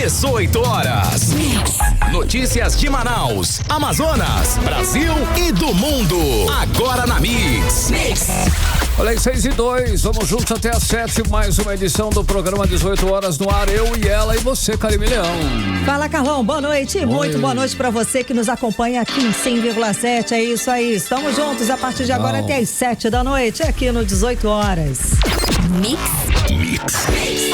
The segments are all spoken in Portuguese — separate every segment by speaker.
Speaker 1: 18 horas. Notícias de Manaus, Amazonas, Brasil e do mundo. Agora na Mix.
Speaker 2: Olha aí, 6:02, vamos juntos até às 7, mais uma edição do programa 18 horas no ar, eu e ela e você, Karime Leão.
Speaker 3: Fala, Carlão, boa noite.
Speaker 2: Oi.
Speaker 3: Muito boa noite pra você que nos acompanha aqui em 100,7, é isso aí. Estamos juntos a partir de agora até às 7 da noite, aqui no 18 horas.
Speaker 1: Mix.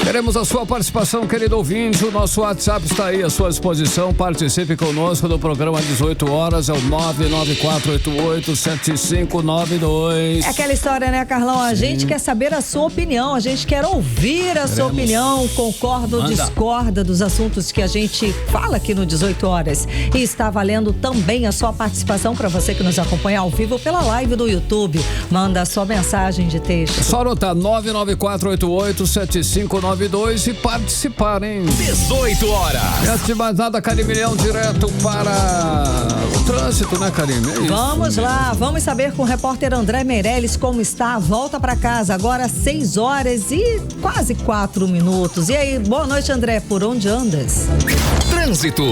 Speaker 2: Queremos a sua participação, querido ouvinte, o nosso WhatsApp está aí à sua disposição, participe conosco do programa 18 horas, é o 994887592.
Speaker 3: É aquela história, né, Carlão? A gente quer saber a sua opinião, a gente quer ouvir a sua opinião, concorda ou discorda dos assuntos que a gente fala aqui no 18 horas. E está valendo também a sua participação para você que nos acompanha ao vivo pela live do YouTube. Manda a sua mensagem de texto.
Speaker 2: É só anotar 994887592 e participar, hein?
Speaker 1: 18 horas.
Speaker 2: Antes de mais nada, Karime Leão, direto para o trânsito, né, Karime? É isso.
Speaker 3: Vamos lá, vamos saber com o repórter André Meirelles como está. Volta para casa agora às 6 horas e quase 4 minutos. E aí, boa noite, André, por onde andas?
Speaker 1: Trânsito.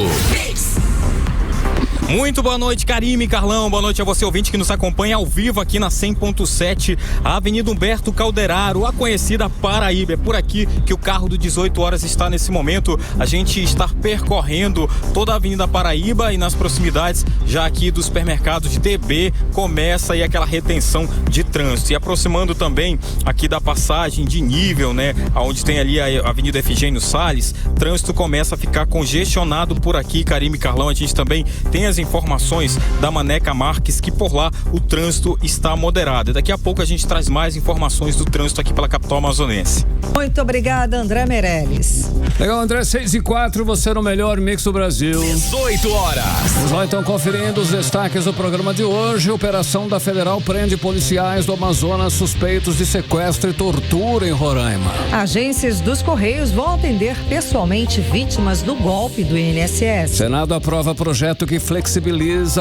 Speaker 4: Muito boa noite, Karime, Carlão, boa noite a você, ouvinte que nos acompanha ao vivo aqui na 100.7, a Avenida Humberto Calderaro, a conhecida Paraíba. É por aqui que o carro do 18 horas está nesse momento. A gente está percorrendo toda a Avenida Paraíba e nas proximidades já aqui dos supermercados de TB começa aí aquela retenção de trânsito. E aproximando também aqui da passagem de nível, né, onde tem ali a Avenida Efigênio Salles, trânsito começa a ficar congestionado por aqui, Karime, Carlão. A gente também tem as informações da Maneca Marques que por lá o trânsito está moderado. Daqui a pouco a gente traz mais informações do trânsito aqui pela capital amazonense.
Speaker 3: Muito obrigada, André Meirelles.
Speaker 2: Legal, André, 6:04, você no melhor mix do Brasil.
Speaker 1: 18 horas.
Speaker 2: Vamos lá então conferindo os destaques do programa de hoje. Operação da Federal prende policiais do Amazonas suspeitos de sequestro e tortura em Roraima.
Speaker 3: Agências dos Correios vão atender pessoalmente vítimas do golpe do INSS.
Speaker 2: Senado aprova projeto que flexibiliza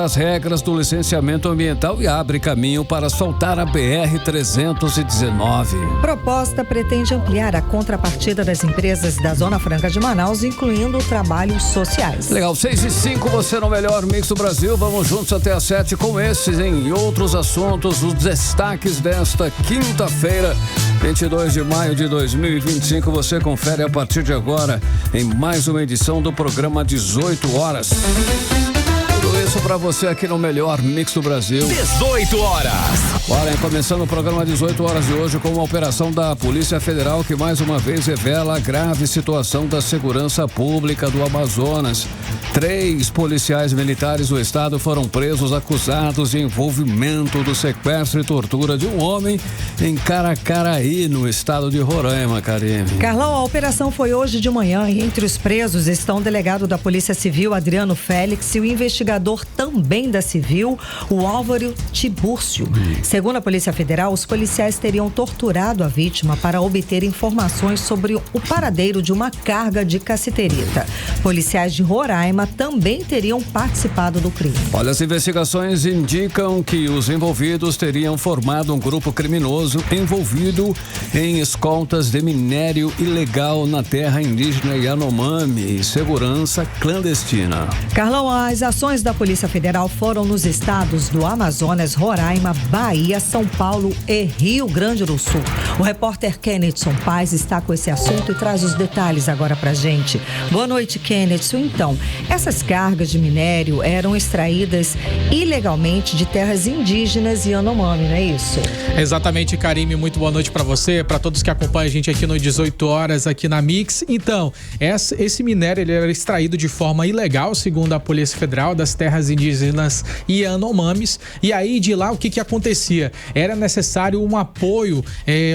Speaker 2: as regras do licenciamento ambiental e abre caminho para asfaltar a BR-319.
Speaker 3: Proposta pretende ampliar a contrapartida das empresas da Zona Franca de Manaus, incluindo trabalhos sociais.
Speaker 2: Legal, 6:05, você no melhor mix do Brasil. Vamos juntos até às 7 com esses e outros assuntos, os destaques desta quinta-feira, 22 de maio de 2025. Você confere a partir de agora em mais uma edição do programa 18 horas. Tudo isso pra você aqui no melhor mix do Brasil.
Speaker 1: 18 horas.
Speaker 2: Olha, começando o programa 18 horas de hoje com uma operação da Polícia Federal que mais uma vez revela a grave situação da segurança pública do Amazonas. 3 policiais militares do estado foram presos acusados de envolvimento do sequestro e tortura de um homem em Caracaraí, no estado de Roraima, Karime.
Speaker 3: Carlão, a operação foi hoje de manhã e entre os presos estão o delegado da Polícia Civil, Adriano Félix, e o investigador também da Civil, o Álvaro Tibúrcio. Segundo a Polícia Federal, os policiais teriam torturado a vítima para obter informações sobre o paradeiro de uma carga de cassiterita. Policiais de Roraima também teriam participado do crime.
Speaker 2: Olha, as investigações indicam que os envolvidos teriam formado um grupo criminoso envolvido em escoltas de minério ilegal na terra indígena Yanomami e segurança clandestina.
Speaker 3: Carlão, as ações da Polícia Federal foram nos estados do Amazonas, Roraima, Bahia, São Paulo e Rio Grande do Sul. O repórter Kennethson Paz está com esse assunto e traz os detalhes agora pra gente. Boa noite, Kennethson. Então, essas cargas de minério eram extraídas ilegalmente de terras indígenas e Yanomami, não é isso?
Speaker 5: Exatamente, Karime. Muito boa noite para você, para todos que acompanham a gente aqui no 18 horas aqui na Mix. Então, esse minério ele era extraído de forma ilegal, segundo a Polícia Federal, das terras indígenas Yanomamis. E aí, de lá, o que acontecia? Era necessário um apoio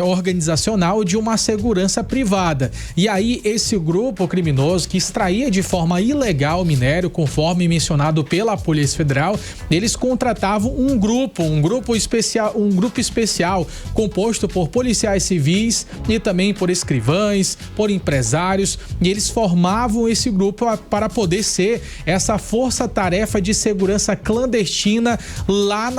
Speaker 5: organizacional de uma segurança privada. E aí, esse grupo criminoso que extraía de forma ilegal o minério, conforme mencionado pela Polícia Federal, eles contratavam um grupo especial composto por policiais civis e também por escrivães, por empresários, e eles formavam esse grupo para poder ser essa força-tarefa de de segurança clandestina lá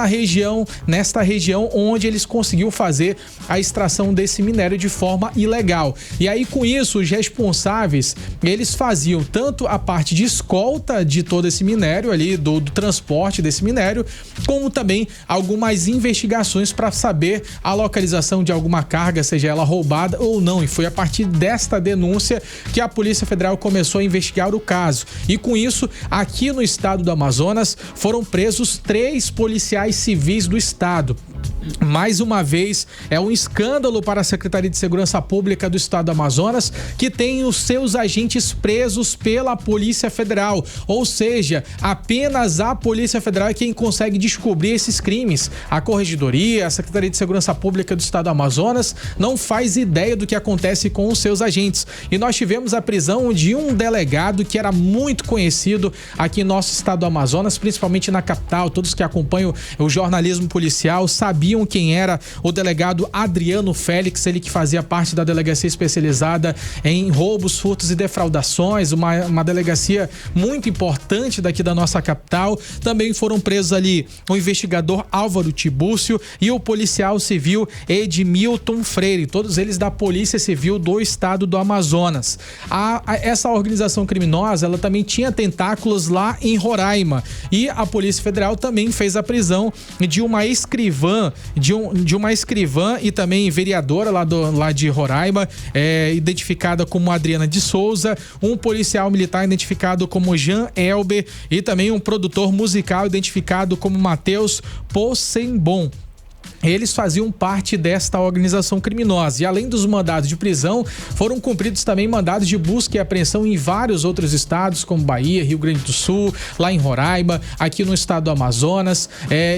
Speaker 5: nesta região onde eles conseguiram fazer a extração desse minério de forma ilegal. E aí, com isso, os responsáveis, eles faziam tanto a parte de escolta de todo esse minério ali, do transporte desse minério, como também algumas investigações para saber a localização de alguma carga, seja ela roubada ou não. E foi a partir desta denúncia que a Polícia Federal começou a investigar o caso. E com isso, aqui no estado do Amazonas, foram presos 3 policiais civis do estado. Mais uma vez, é um escândalo para a Secretaria de Segurança Pública do Estado do Amazonas, que tem os seus agentes presos pela Polícia Federal. Ou seja, apenas a Polícia Federal é quem consegue descobrir esses crimes. A Corregedoria, a Secretaria de Segurança Pública do Estado do Amazonas não faz ideia do que acontece com os seus agentes. E nós tivemos a prisão de um delegado que era muito conhecido aqui em nosso estado do Amazonas, principalmente na capital. Todos que acompanham o jornalismo policial sabiam quem era o delegado Adriano Félix, ele que fazia parte da delegacia especializada em roubos, furtos e defraudações, uma delegacia muito importante daqui da nossa capital. Também foram presos ali o investigador Álvaro Tibúrcio e o policial civil Edmilton Freire, todos eles da Polícia Civil do Estado do Amazonas. Essa organização criminosa, ela também tinha tentáculos lá em Roraima, e a Polícia Federal também fez a prisão de uma escrivã e também vereadora lá de Roraima, identificada como Adriana de Souza, um policial militar identificado como Jean Elber e também um produtor musical identificado como Matheus Possembon. Eles faziam parte desta organização criminosa. E além dos mandados de prisão, foram cumpridos também mandados de busca e apreensão em vários outros estados, como Bahia, Rio Grande do Sul, lá em Roraima, aqui no estado do Amazonas,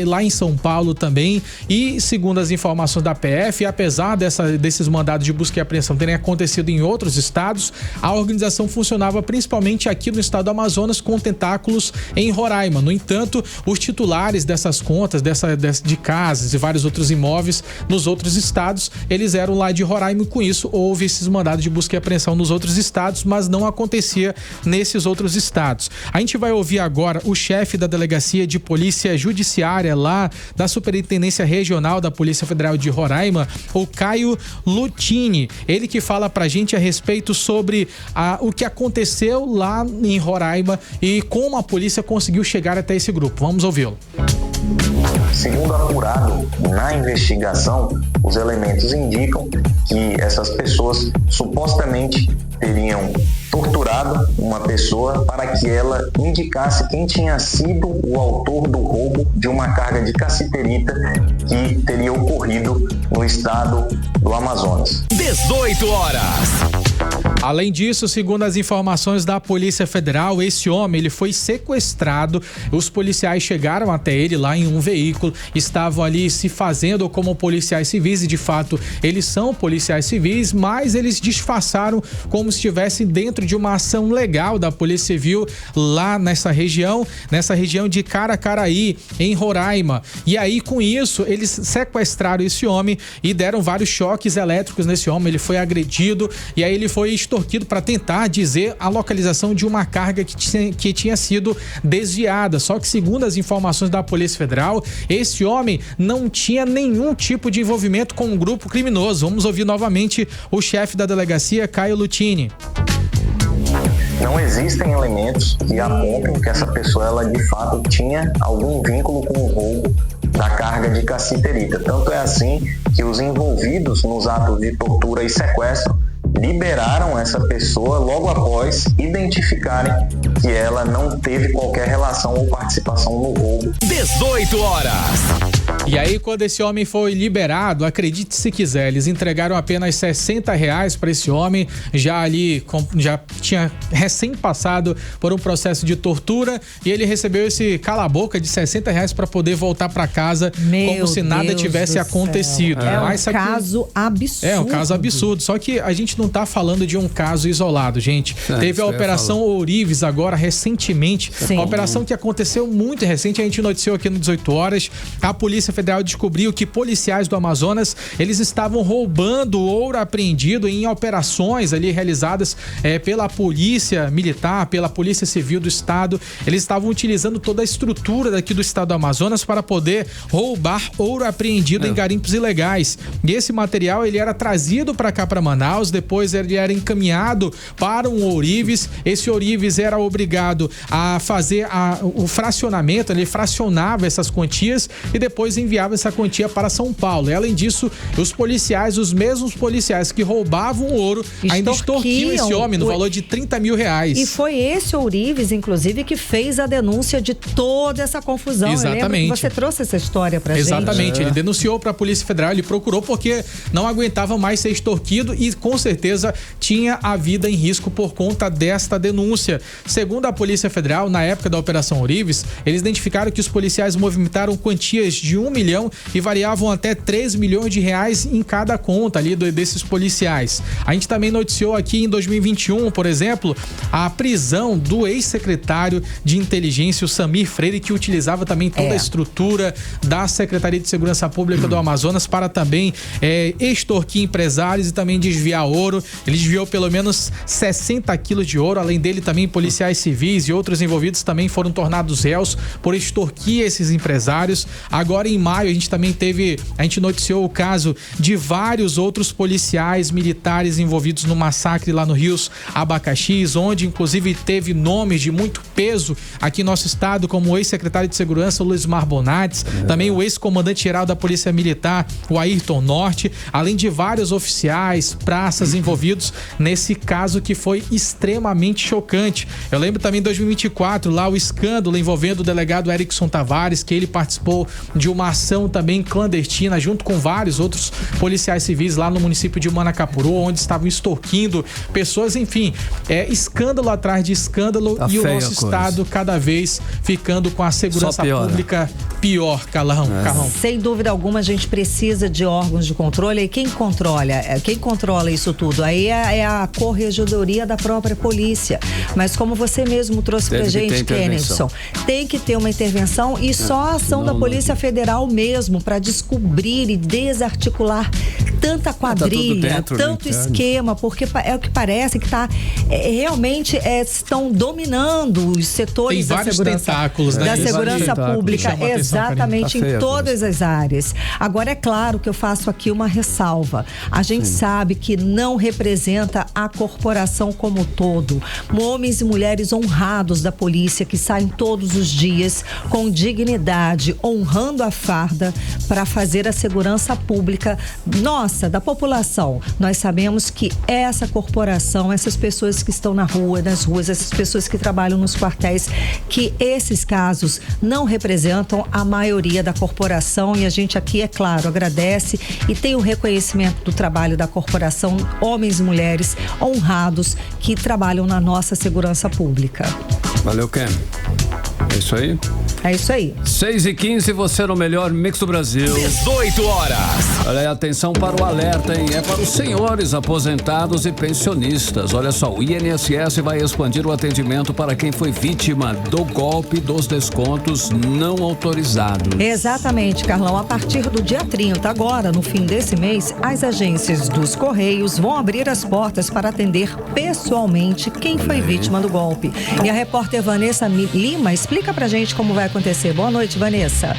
Speaker 5: lá em São Paulo também. E segundo as informações da PF, apesar desses mandados de busca e apreensão terem acontecido em outros estados, a organização funcionava principalmente aqui no estado do Amazonas, com tentáculos em Roraima. No entanto, os titulares dessas contas, de casas e vários outros imóveis nos outros estados, eles eram lá de Roraima, e com isso houve esses mandados de busca e apreensão nos outros estados, mas não acontecia nesses outros estados. A gente vai ouvir agora o chefe da Delegacia de Polícia Judiciária lá da Superintendência Regional da Polícia Federal de Roraima, o Caio Lutini, ele que fala pra gente a respeito sobre o que aconteceu lá em Roraima e como a polícia conseguiu chegar até esse grupo. Vamos ouvi-lo.
Speaker 6: Segundo apurado na investigação, os elementos indicam que essas pessoas supostamente teriam torturado uma pessoa para que ela indicasse quem tinha sido o autor do roubo de uma carga de cassiterita que teria ocorrido no estado do Amazonas.
Speaker 1: 18 horas.
Speaker 5: Além disso, segundo as informações da Polícia Federal, esse homem ele foi sequestrado. Os policiais chegaram até ele lá em um veículo, estavam ali se fazendo como policiais civis e de fato eles são policiais civis, mas eles disfarçaram como se estivessem dentro de uma ação legal da Polícia Civil lá nessa região de Caracaraí, em Roraima. E aí com isso eles sequestraram esse homem e deram vários choques elétricos nesse homem. Ele foi agredido e aí ele foi extorquido para tentar dizer a localização de uma carga que tinha sido desviada. Só que segundo as informações da Polícia Federal, esse homem não tinha nenhum tipo de envolvimento com um grupo criminoso. Vamos ouvir novamente o chefe da delegacia, Caio Lutini.
Speaker 6: Não existem elementos que apontam que essa pessoa ela de fato tinha algum vínculo com o roubo da carga de cassiterita. Tanto é assim que os envolvidos nos atos de tortura e sequestro liberaram essa pessoa logo após identificarem que ela não teve qualquer relação ou participação no roubo.
Speaker 1: 18 horas.
Speaker 5: E aí, quando esse homem foi liberado, acredite se quiser, eles entregaram apenas R$60 para esse homem, já tinha recém passado por um processo de tortura, e ele recebeu esse cala-boca de R$60 para poder voltar para casa como se nada tivesse acontecido.
Speaker 3: É um caso absurdo.
Speaker 5: É um caso absurdo, só que a gente não tá falando de um caso isolado, gente. Teve a Operação Ourives agora recentemente, uma operação que aconteceu muito recente, a gente noticiou aqui no 18 horas, a Polícia Federal descobriu que policiais do Amazonas, eles estavam roubando ouro apreendido em operações ali realizadas pela Polícia Militar, pela Polícia Civil do Estado. Eles estavam utilizando toda a estrutura daqui do estado do Amazonas para poder roubar ouro apreendido em garimpos ilegais. E esse material, ele era trazido para cá, para Manaus, depois ele era encaminhado para um ourives. Esse ourives era obrigado a fazer o fracionamento, ele fracionava essas quantias e depois enviava essa quantia para São Paulo. E, além disso, os mesmos policiais que roubavam o ouro ainda extorquiam esse homem no valor de R$30 mil.
Speaker 3: E foi esse ourives, inclusive, que fez a denúncia de toda essa confusão.
Speaker 5: Exatamente.
Speaker 3: Eu lembro que você trouxe essa história pra gente.
Speaker 5: Exatamente. Ele denunciou para a Polícia Federal, ele procurou porque não aguentava mais ser extorquido e com certeza tinha a vida em risco por conta desta denúncia. Segundo a Polícia Federal, na época da Operação Ourives, eles identificaram que os policiais movimentaram quantias de R$1 milhão e variavam até R$3 milhões em cada conta ali desses policiais. A gente também noticiou aqui em 2021, por exemplo, a prisão do ex-secretário de inteligência, o Samir Freire, que utilizava também toda a estrutura da Secretaria de Segurança Pública do Amazonas para também extorquir empresários e também desviar ouro. Ele desviou pelo menos 60 quilos de ouro. Além dele, também policiais civis e outros envolvidos também foram tornados réus por extorquir esses empresários. Agora, em maio, a gente noticiou o caso de vários outros policiais militares envolvidos no massacre lá no Rios Abacaxis, onde inclusive teve nomes de muito peso aqui em nosso estado, como o ex-secretário de Segurança, o Luiz Mar Bonates, também o ex-comandante-geral da Polícia Militar, o Ayrton Norte, além de vários oficiais, praças envolvidos nesse caso que foi extremamente chocante. Eu lembro também em 2024, lá o escândalo envolvendo o delegado Erickson Tavares, que ele participou de uma ação também clandestina junto com vários outros policiais civis lá no município de Manacapuru, onde estavam extorquindo pessoas. Enfim, escândalo atrás de escândalo e o nosso estado cada vez ficando com a segurança pública pior, Carlão.
Speaker 3: Sem dúvida alguma, a gente precisa de órgãos de controle. E quem controla isso tudo? Aí é a corregedoria da própria polícia. Mas como você mesmo trouxe pra gente, Kennison, tem que ter uma intervenção e só a ação da Polícia Federal mesmo para descobrir e desarticular tanta quadrilha, tanto esquema, porque é o que parece que realmente estão dominando os setores da segurança pública, exatamente em todas as áreas. Agora, é claro que eu faço aqui uma ressalva. A gente sabe que não representa a corporação como um todo. Homens e mulheres honrados da polícia que saem todos os dias com dignidade, honrando a farda para fazer a segurança pública nossa, da população. Nós sabemos que essa corporação, essas pessoas que estão nas ruas, essas pessoas que trabalham nos quartéis, que esses casos não representam a maioria da corporação, e a gente aqui, é claro, agradece e tem o reconhecimento do trabalho da corporação, homens e mulheres honrados que trabalham na nossa segurança pública.
Speaker 2: Valeu, Ken. É isso aí?
Speaker 3: É isso aí.
Speaker 2: 6h15, você no melhor mix do Brasil.
Speaker 1: 18 horas.
Speaker 2: Olha aí, atenção para o alerta, hein? É para os senhores aposentados e pensionistas. Olha só, o INSS vai expandir o atendimento para quem foi vítima do golpe dos descontos não autorizados.
Speaker 3: Exatamente, Carlão. A partir do dia 30, agora, no fim desse mês, as agências dos Correios vão abrir as portas para atender pessoalmente quem foi vítima do golpe. E a repórter Vanessa Lima explica pra gente como vai acontecer. Boa noite, Vanessa.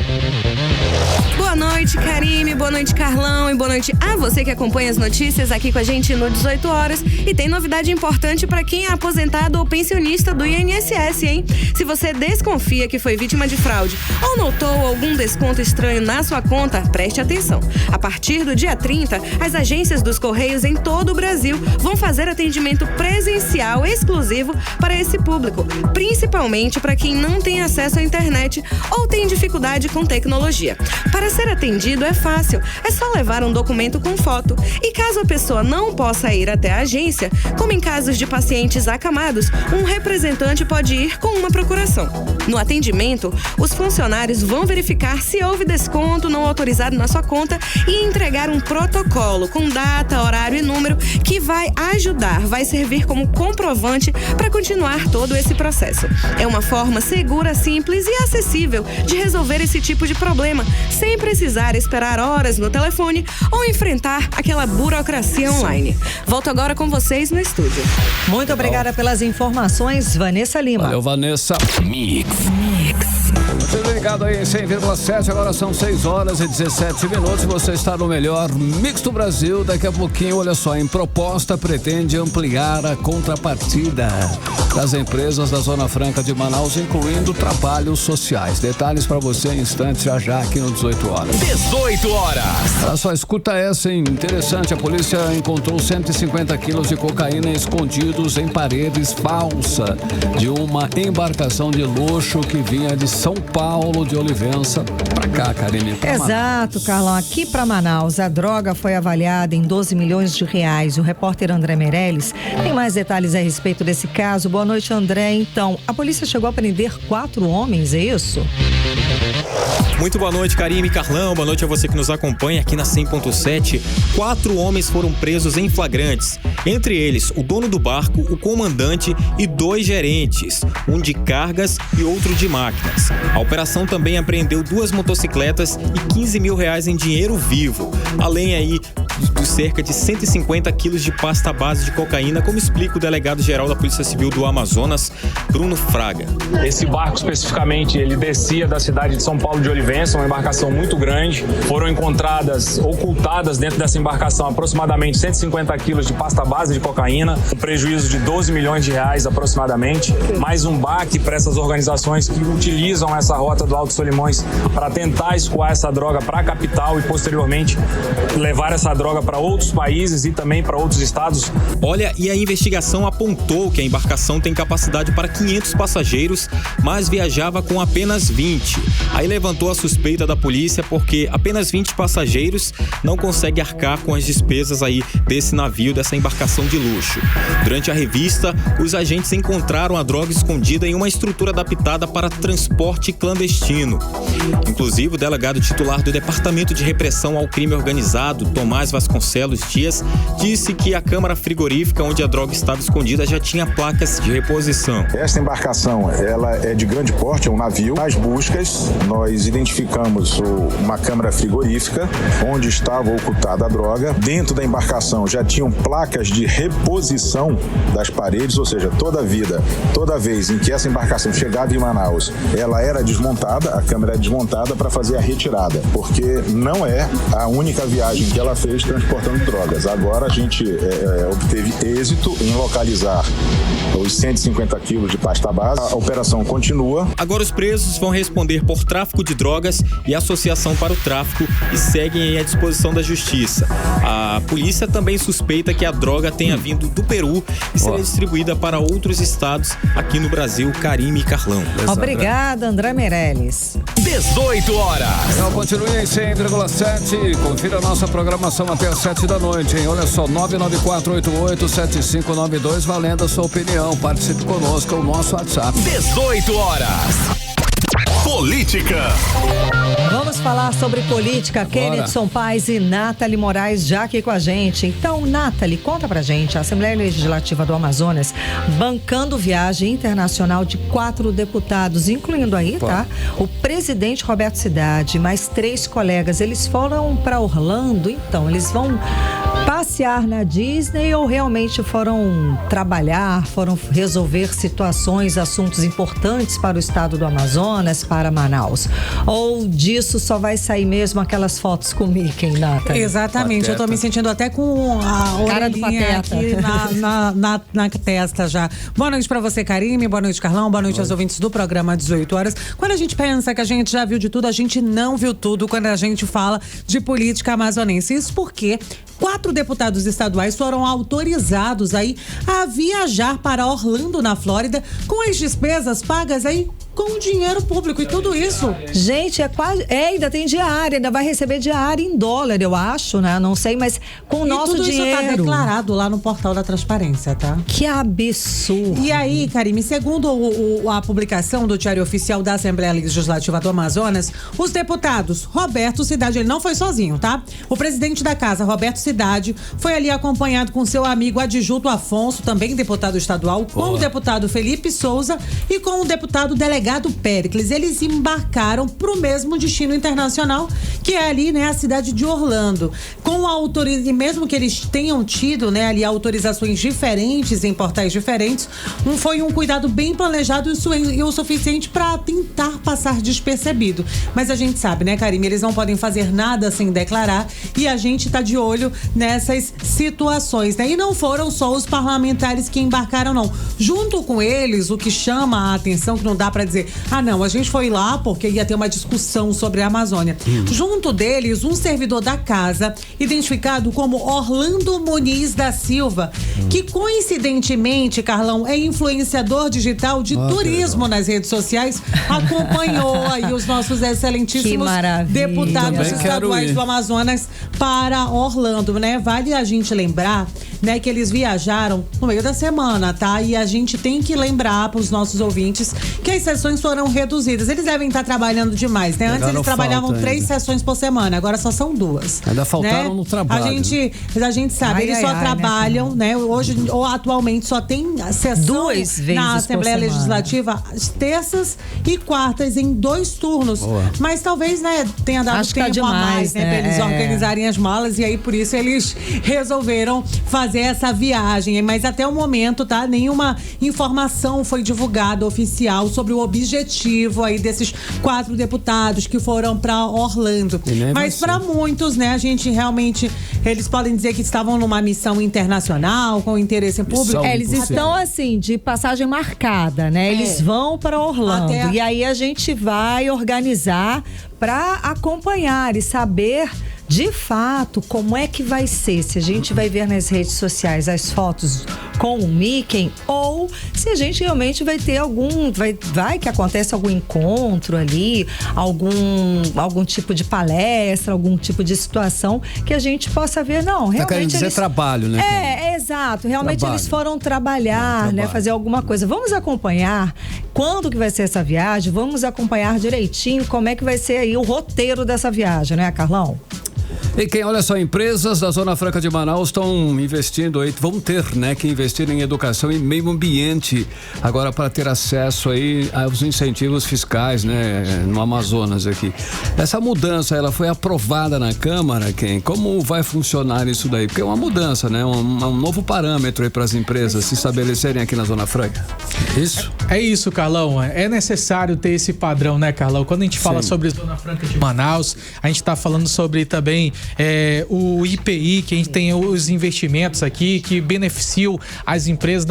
Speaker 7: Boa noite, Karime, boa noite, Carlão, e boa noite a você que acompanha as notícias aqui com a gente no 18 horas. E tem novidade importante para quem é aposentado ou pensionista do INSS, hein? Se você desconfia que foi vítima de fraude ou notou algum desconto estranho na sua conta, preste atenção. A partir do dia 30, as agências dos Correios em todo o Brasil vão fazer atendimento presencial exclusivo para esse público, principalmente para quem não tem acesso à internet ou tem dificuldade com tecnologia. Para ser atendido é fácil, é só levar um documento com foto. E caso a pessoa não possa ir até a agência, como em casos de pacientes acamados, um representante pode ir com uma procuração. No atendimento, os funcionários vão verificar se houve desconto não autorizado na sua conta e entregar um protocolo com data, horário e número que vai servir como comprovante para continuar todo esse processo. É uma forma segura, simples e acessível de resolver esse tipo de problema, sem precisar precisar esperar horas no telefone ou enfrentar aquela burocracia online. Volto agora com vocês no estúdio.
Speaker 3: Muito obrigada pelas informações, Vanessa Lima.
Speaker 2: Valeu, Vanessa.
Speaker 1: Mix.
Speaker 2: Você ligado aí em 100,7, agora são 6 horas e 17 minutos. Você está no melhor Mix do Brasil. Daqui a pouquinho, olha só, em proposta pretende ampliar a contrapartida das empresas da Zona Franca de Manaus, incluindo trabalhos sociais. Detalhes para você em instantes, já aqui no 18 horas.
Speaker 1: 18 horas.
Speaker 2: Olha só, escuta essa, hein? Interessante. A polícia encontrou 150 quilos de cocaína escondidos em paredes falsas de uma embarcação de luxo que vinha de São Paulo de Olivença pra cá, Karine.
Speaker 3: Exato, Carlão. Aqui para Manaus, a droga foi avaliada em 12 milhões de reais. O repórter André Meirelles tem mais detalhes a respeito desse caso. Boa noite, André. Então, a polícia chegou a prender 4 homens, é isso?
Speaker 4: Muito boa noite, Karime, Carlão. Boa noite a você que nos acompanha aqui na 100.7. 4 homens foram presos em flagrantes. Entre eles, o dono do barco, o comandante e 2 gerentes, um de cargas e outro de máquinas. A operação também apreendeu 2 motocicletas e 15 mil reais em dinheiro vivo, além aí de cerca de 150 quilos de pasta base de cocaína, como explica o delegado-geral da Polícia Civil do Amazonas, Bruno Fraga.
Speaker 8: Esse barco especificamente, ele descia da cidade de São Paulo de Olivença, uma embarcação muito grande. Foram encontradas, ocultadas dentro dessa embarcação, aproximadamente 150 quilos de pasta base de cocaína, um prejuízo de 12 milhões de reais aproximadamente, mais um baque para essas organizações que utilizam essa rota do Alto Solimões para tentar escoar essa droga para a capital e posteriormente levar essa droga para outros países e também para outros estados.
Speaker 4: Olha, e a investigação apontou que a embarcação tem capacidade para 500 passageiros, mas viajava com apenas 20. Aí levantou a suspeita da polícia porque apenas 20 passageiros não conseguem arcar com as despesas aí desse navio, dessa embarcação de luxo. Durante a revista, os agentes encontraram a droga escondida em uma estrutura adaptada para transporte clandestino. Inclusive, o delegado titular do Departamento de Repressão ao Crime Organizado, Tomás Vasconcelos Dias, disse que a câmara frigorífica onde a droga estava escondida já tinha placas de reposição.
Speaker 9: Esta embarcação, ela é de grande porte, é um navio. Nas buscas, nós identificamos uma câmara frigorífica onde estava ocultada a droga. Dentro da embarcação já tinham placas de reposição das paredes, ou seja, toda vez em que essa embarcação chegava em Manaus, ela era desmontada, a câmara é desmontada para fazer a retirada, porque não é a única viagem que ela fez transportando drogas. Agora a gente obteve êxito em localizar os 150 quilos de pasta base. A operação continua.
Speaker 4: Agora os presos vão responder por tráfico de drogas e associação para o tráfico e seguem à disposição da justiça. A polícia também suspeita que a droga tenha vindo do Peru e seria distribuída para outros estados aqui no Brasil. Karime e Carlão.
Speaker 3: Obrigada, André Meirelles.
Speaker 1: 18 horas.
Speaker 2: Então, continue em 100,7. Confira a nossa programação até às 7 da noite, hein? Olha só, 994887592, valendo a sua opinião. Participe conosco, é o nosso WhatsApp.
Speaker 1: 18 horas. Política.
Speaker 3: Vamos falar sobre política. Kennedson Paes e Nathalie Moraes já aqui com a gente. Então, Nathalie, conta pra gente. A Assembleia Legislativa do Amazonas bancando viagem internacional de 4 deputados, incluindo aí, tá? O presidente Roberto Cidade, mais 3 colegas. Eles foram pra Orlando, então, eles vão passear na Disney ou realmente foram trabalhar, foram resolver situações, assuntos importantes para o estado do Amazonas, para Manaus? Ou disso só vai sair mesmo aquelas fotos com o Mickey, Nathalie?
Speaker 10: Exatamente,
Speaker 2: Pateta.
Speaker 10: Eu tô me sentindo até com a
Speaker 3: cara do
Speaker 10: orelhinha
Speaker 3: Pateta
Speaker 10: aqui na testa já. Boa noite pra você, Karime, boa noite, Carlão, boa noite aos ouvintes do programa 18 horas. Quando a gente pensa que a gente já viu de tudo, a gente não viu tudo quando a gente fala de política amazonense. Isso porque 4 deputados estaduais foram autorizados aí a viajar para Orlando, na Flórida, com as despesas pagas aí com dinheiro público e tudo isso.
Speaker 3: Gente, ainda tem diária, ainda vai receber diária em dólar, eu acho, né? Não sei, mas com o nosso dinheiro.
Speaker 10: Isso tá declarado lá no portal da transparência, tá?
Speaker 3: Que absurdo.
Speaker 10: E aí, Karime, segundo a publicação do Diário Oficial da Assembleia Legislativa do Amazonas, os deputados Roberto Cidade, ele não foi sozinho, tá? O presidente da casa, Roberto Cidade, foi ali acompanhado com seu amigo adjunto Afonso, também deputado estadual, com o deputado Felipe Souza e com o deputado delegado delegado Péricles, eles embarcaram para o mesmo destino internacional, que é ali, né, a cidade de Orlando. E mesmo que eles tenham tido, né, ali autorizações diferentes em portais diferentes, foi um cuidado bem planejado e o suficiente para tentar passar despercebido. Mas a gente sabe, né, Karime, eles não podem fazer nada sem declarar e a gente tá de olho nessas situações, né? E não foram só os parlamentares que embarcaram, não. Junto com eles, o que chama a atenção, que não dá para dizer, não, a gente foi lá porque ia ter uma discussão sobre a Amazônia. Junto deles, um servidor da casa, identificado como Orlando Muniz da Silva, que coincidentemente, Carlão, é influenciador digital de turismo nas redes sociais, acompanhou aí os nossos excelentíssimos deputados estaduais do Amazonas para Orlando, né? Vale a gente lembrar, né, que eles viajaram no meio da semana, tá? E a gente tem que lembrar para os nossos ouvintes que as sessões foram reduzidas. Eles devem estar trabalhando demais, né? Antes eles trabalhavam 3 sessões por semana, agora só são 2.
Speaker 2: Ainda faltaram, né, no trabalho.
Speaker 10: A gente sabe, eles só trabalham, né? Hoje, ou atualmente, só tem sessão
Speaker 3: 2 vezes
Speaker 10: na Assembleia Legislativa, às terças e quartas, em 2 turnos.
Speaker 2: Boa.
Speaker 10: Mas talvez, né, tenha dado tempo a mais, né, pra eles organizarem as malas, e aí por isso eles resolveram fazer essa viagem. Mas até o momento, tá? Nenhuma informação foi divulgada oficial sobre o objetivo aí desses 4 deputados que foram para Orlando. Mas para muitos, né, a gente realmente, eles podem dizer que estavam numa missão internacional, com interesse público.
Speaker 3: Eles estão assim, de passagem marcada, né? Eles vão para Orlando. E aí a gente vai organizar para acompanhar e saber de fato como é que vai ser, se a gente vai ver nas redes sociais as fotos com o Mickey ou se a gente realmente vai ter vai que acontece algum encontro ali, algum tipo de palestra, algum tipo de situação que a gente possa ver. Não, realmente
Speaker 2: querendo dizer trabalho, né?
Speaker 3: Exato, realmente eles foram trabalhar, né, fazer alguma coisa. Vamos acompanhar quando que vai ser essa viagem, vamos acompanhar direitinho como é que vai ser aí o roteiro dessa viagem, né, Carlão?
Speaker 2: E quem, olha só, empresas da Zona Franca de Manaus estão investindo aí, vão ter, né, que investir em educação e meio ambiente agora para ter acesso aí aos incentivos fiscais, né, no Amazonas aqui. Essa mudança, ela foi aprovada na Câmara, como vai funcionar isso daí? Porque é uma mudança, né, um novo parâmetro aí para as empresas se estabelecerem aqui na Zona Franca. Isso?
Speaker 5: É isso, Carlão, é necessário ter esse padrão, né, Carlão? Quando a gente fala sobre Zona Franca de Manaus, a gente está falando sobre também o IPI, que a gente tem os investimentos aqui que beneficiam as empresas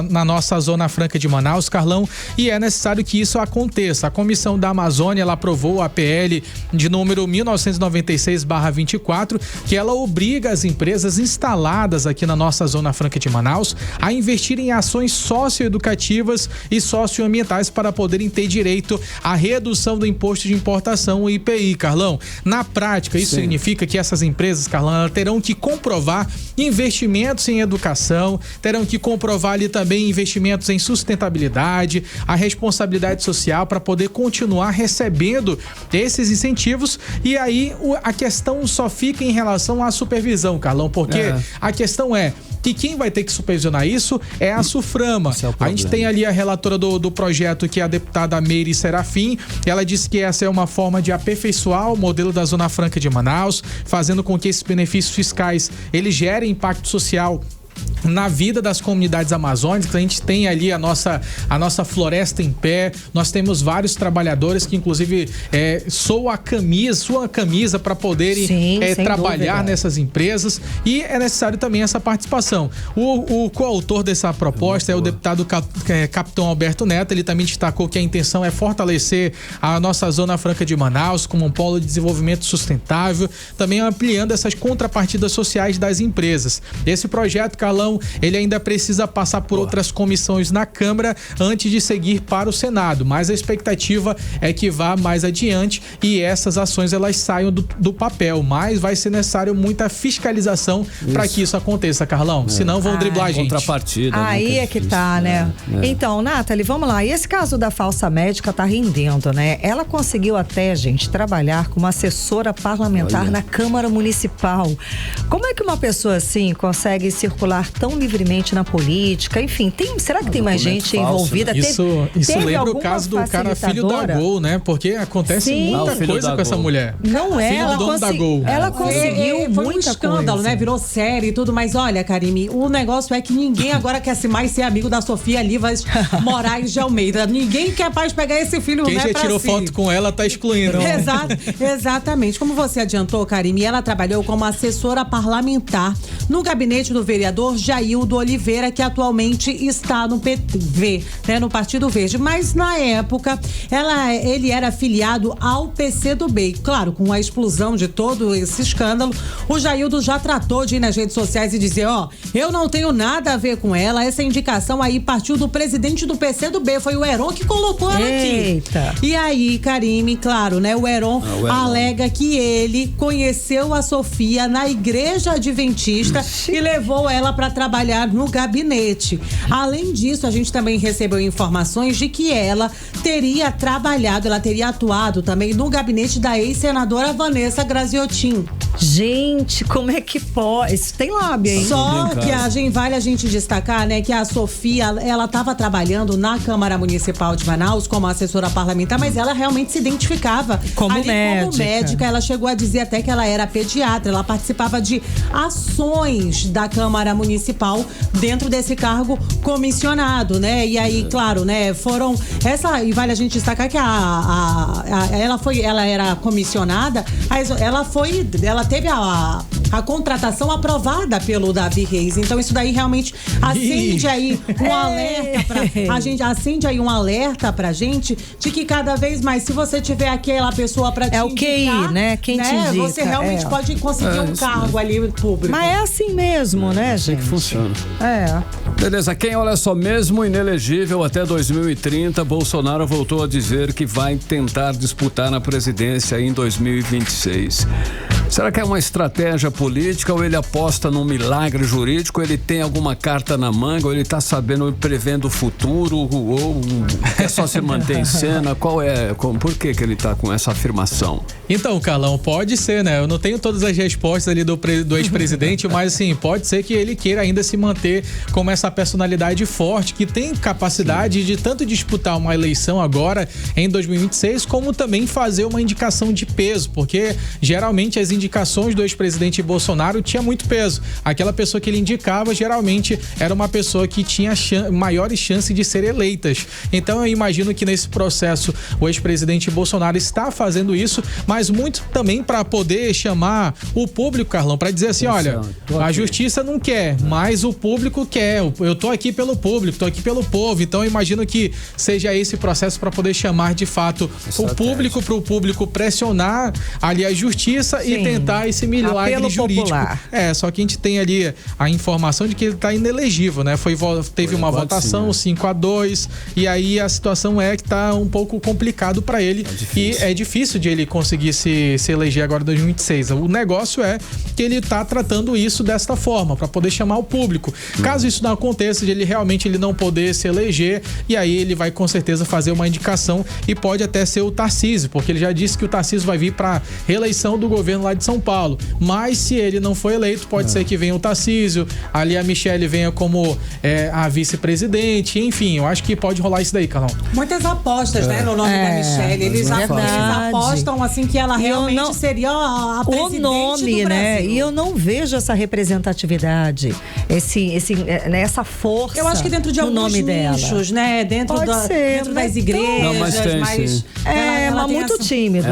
Speaker 5: na nossa Zona Franca de Manaus, Carlão, e é necessário que isso aconteça. A Comissão da Amazônia, ela aprovou a PL de número 1996/24, que ela obriga as empresas instaladas aqui na nossa Zona Franca de Manaus a investir em ações socioeducativas e socioambientais para poderem ter direito à redução do imposto de importação, o IPI, Carlão. Na prática, isso significa que essas empresas, Carlão, terão que comprovar investimentos em educação, terão que comprovar ali também investimentos em sustentabilidade, a responsabilidade social para poder continuar recebendo esses incentivos. E aí a questão só fica em relação à supervisão, Carlão, porque a questão é que quem vai ter que supervisionar isso é a SUFRAMA. A gente tem ali a relatora do projeto, que é a deputada Meire Serafim. Ela disse que essa é uma forma de aperfeiçoar o modelo da Zona Franca de Manaus, fazendo com que esses benefícios fiscais eles gerem impacto social na vida das comunidades amazônicas. A gente tem ali a nossa floresta em pé, nós temos vários trabalhadores que inclusive suam a camisa para poderem trabalhar nessas empresas, e é necessário também essa participação. O coautor dessa proposta é o deputado Capitão Alberto Neto. Ele também destacou que a intenção é fortalecer a nossa Zona Franca de Manaus como um polo de desenvolvimento sustentável, também ampliando essas contrapartidas sociais das empresas. Esse projeto, Carlão, ele ainda precisa passar por outras comissões na Câmara antes de seguir para o Senado, mas a expectativa é que vá mais adiante e essas ações elas saiam do papel, mas vai ser necessário muita fiscalização para que isso aconteça, Carlão, senão vão driblar a gente.
Speaker 2: Contrapartida.
Speaker 3: Aí é que tá, né? Então, Nathalie, vamos lá. E esse caso da falsa médica tá rendendo, né? Ela conseguiu até, gente, trabalhar como assessora parlamentar na Câmara Municipal. Como é que uma pessoa assim consegue circular falar tão livremente na política? Enfim, será que tem mais gente envolvida?
Speaker 5: Né? Isso lembra o caso do cara filho da Gol, né? Porque acontece muita coisa com essa mulher.
Speaker 3: Não é?
Speaker 5: Filho do dono da Gol.
Speaker 3: Ela conseguiu
Speaker 10: foi um escândalo, né? Virou série e tudo, mas olha, Karime, o negócio é que ninguém agora quer mais ser amigo da Sofia Livas Moraes de Almeida. Ninguém quer mais pegar esse filho,
Speaker 5: Quem já tirou foto com ela tá excluindo.
Speaker 10: Exatamente. Como você adiantou, Karime, ela trabalhou como assessora parlamentar no gabinete do vereador Jaildo Oliveira, que atualmente está no PV, né, no Partido Verde. Mas na época, ele era afiliado ao PCdoB. Claro, com a explosão de todo esse escândalo, o Jaildo já tratou de ir nas redes sociais e dizer, eu não tenho nada a ver com ela, essa indicação aí partiu do presidente do PCdoB, foi o Heron que colocou ela aqui. E aí, Karime, claro, né, o Heron alega que ele conheceu a Sofia na igreja adventista e levou ela para trabalhar no gabinete. Além disso, a gente também recebeu informações de que ela teria atuado também no gabinete da ex-senadora Vanessa Graziotin.
Speaker 3: Gente, como é que pode? Isso tem lábia, hein?
Speaker 10: Só que vale a gente destacar, né, que a Sofia, ela estava trabalhando na Câmara Municipal de Manaus como assessora parlamentar, mas ela realmente se identificava
Speaker 3: como médica.
Speaker 10: Ela chegou a dizer até que ela era pediatra, ela participava de ações da Câmara Municipal dentro desse cargo comissionado, né? E aí, claro, né, e vale a gente destacar que ela era comissionada, ela teve a contratação aprovada pelo Davi Reis. Então isso daí realmente acende aí um alerta pra gente de que cada vez mais, se você tiver aquela pessoa pra te indicar,
Speaker 3: o QI, né? Quem te indica.
Speaker 10: Você realmente pode conseguir um cargo ali público.
Speaker 3: Mas é assim mesmo, né, gente?
Speaker 2: Assim que funciona.
Speaker 3: É.
Speaker 2: Beleza, olha só, mesmo inelegível até 2030, Bolsonaro voltou a dizer que vai tentar disputar na presidência em 2026. Será que é uma estratégia política ou ele aposta num milagre jurídico? Ele tem alguma carta na manga? Ou ele tá prevendo o futuro? Ou quer só se manter em cena? Por que ele tá com essa afirmação?
Speaker 5: Então, Carlão, pode ser, né? Eu não tenho todas as respostas ali do ex-presidente, mas assim, pode ser que ele queira ainda se manter como essa personalidade forte, que tem capacidade de tanto disputar uma eleição agora em 2026, como também fazer uma indicação de peso, porque geralmente as indicações do ex-presidente Bolsonaro tinha muito peso. Aquela pessoa que ele indicava geralmente era uma pessoa que tinha maiores chances de ser eleitas. Então eu imagino que nesse processo o ex-presidente Bolsonaro está fazendo isso, mas muito também para poder chamar o público, Carlão, para dizer assim, olha, a justiça não quer, mas o público quer. Eu tô aqui pelo público, tô aqui pelo povo. Então eu imagino que seja esse processo para poder chamar de fato o público, para o público pressionar ali a justiça e tentar esse milagre
Speaker 3: apelo
Speaker 5: jurídico.
Speaker 3: Popular.
Speaker 5: Só que a gente tem ali a informação de que ele tá inelegível, né? Teve uma votação, 5-2, e aí a situação é que tá um pouco complicado para ele, e é difícil de ele conseguir se eleger agora em 2026. O negócio é que ele tá tratando isso desta forma, para poder chamar o público. Caso isso não aconteça, de ele realmente não poder se eleger, e aí ele vai com certeza fazer uma indicação, e pode até ser o Tarcísio, porque ele já disse que o Tarcísio vai vir para reeleição do governo lá de São Paulo. Mas se ele não for eleito, pode ser que venha o Tarcísio, ali a Michelle venha como a vice-presidente, enfim, eu acho que pode rolar isso daí, Carlão.
Speaker 10: Muitas apostas, né, no nome da Michelle. Eles apostam assim que ela realmente seria a presidente
Speaker 3: o nome,
Speaker 10: do
Speaker 3: né?
Speaker 10: Brasil.
Speaker 3: E eu não vejo essa representatividade, essa força.
Speaker 10: Eu acho que dentro de alguns nichos, né? Dentro das igrejas,
Speaker 2: não, mas tem,
Speaker 3: mas ela muito tímido.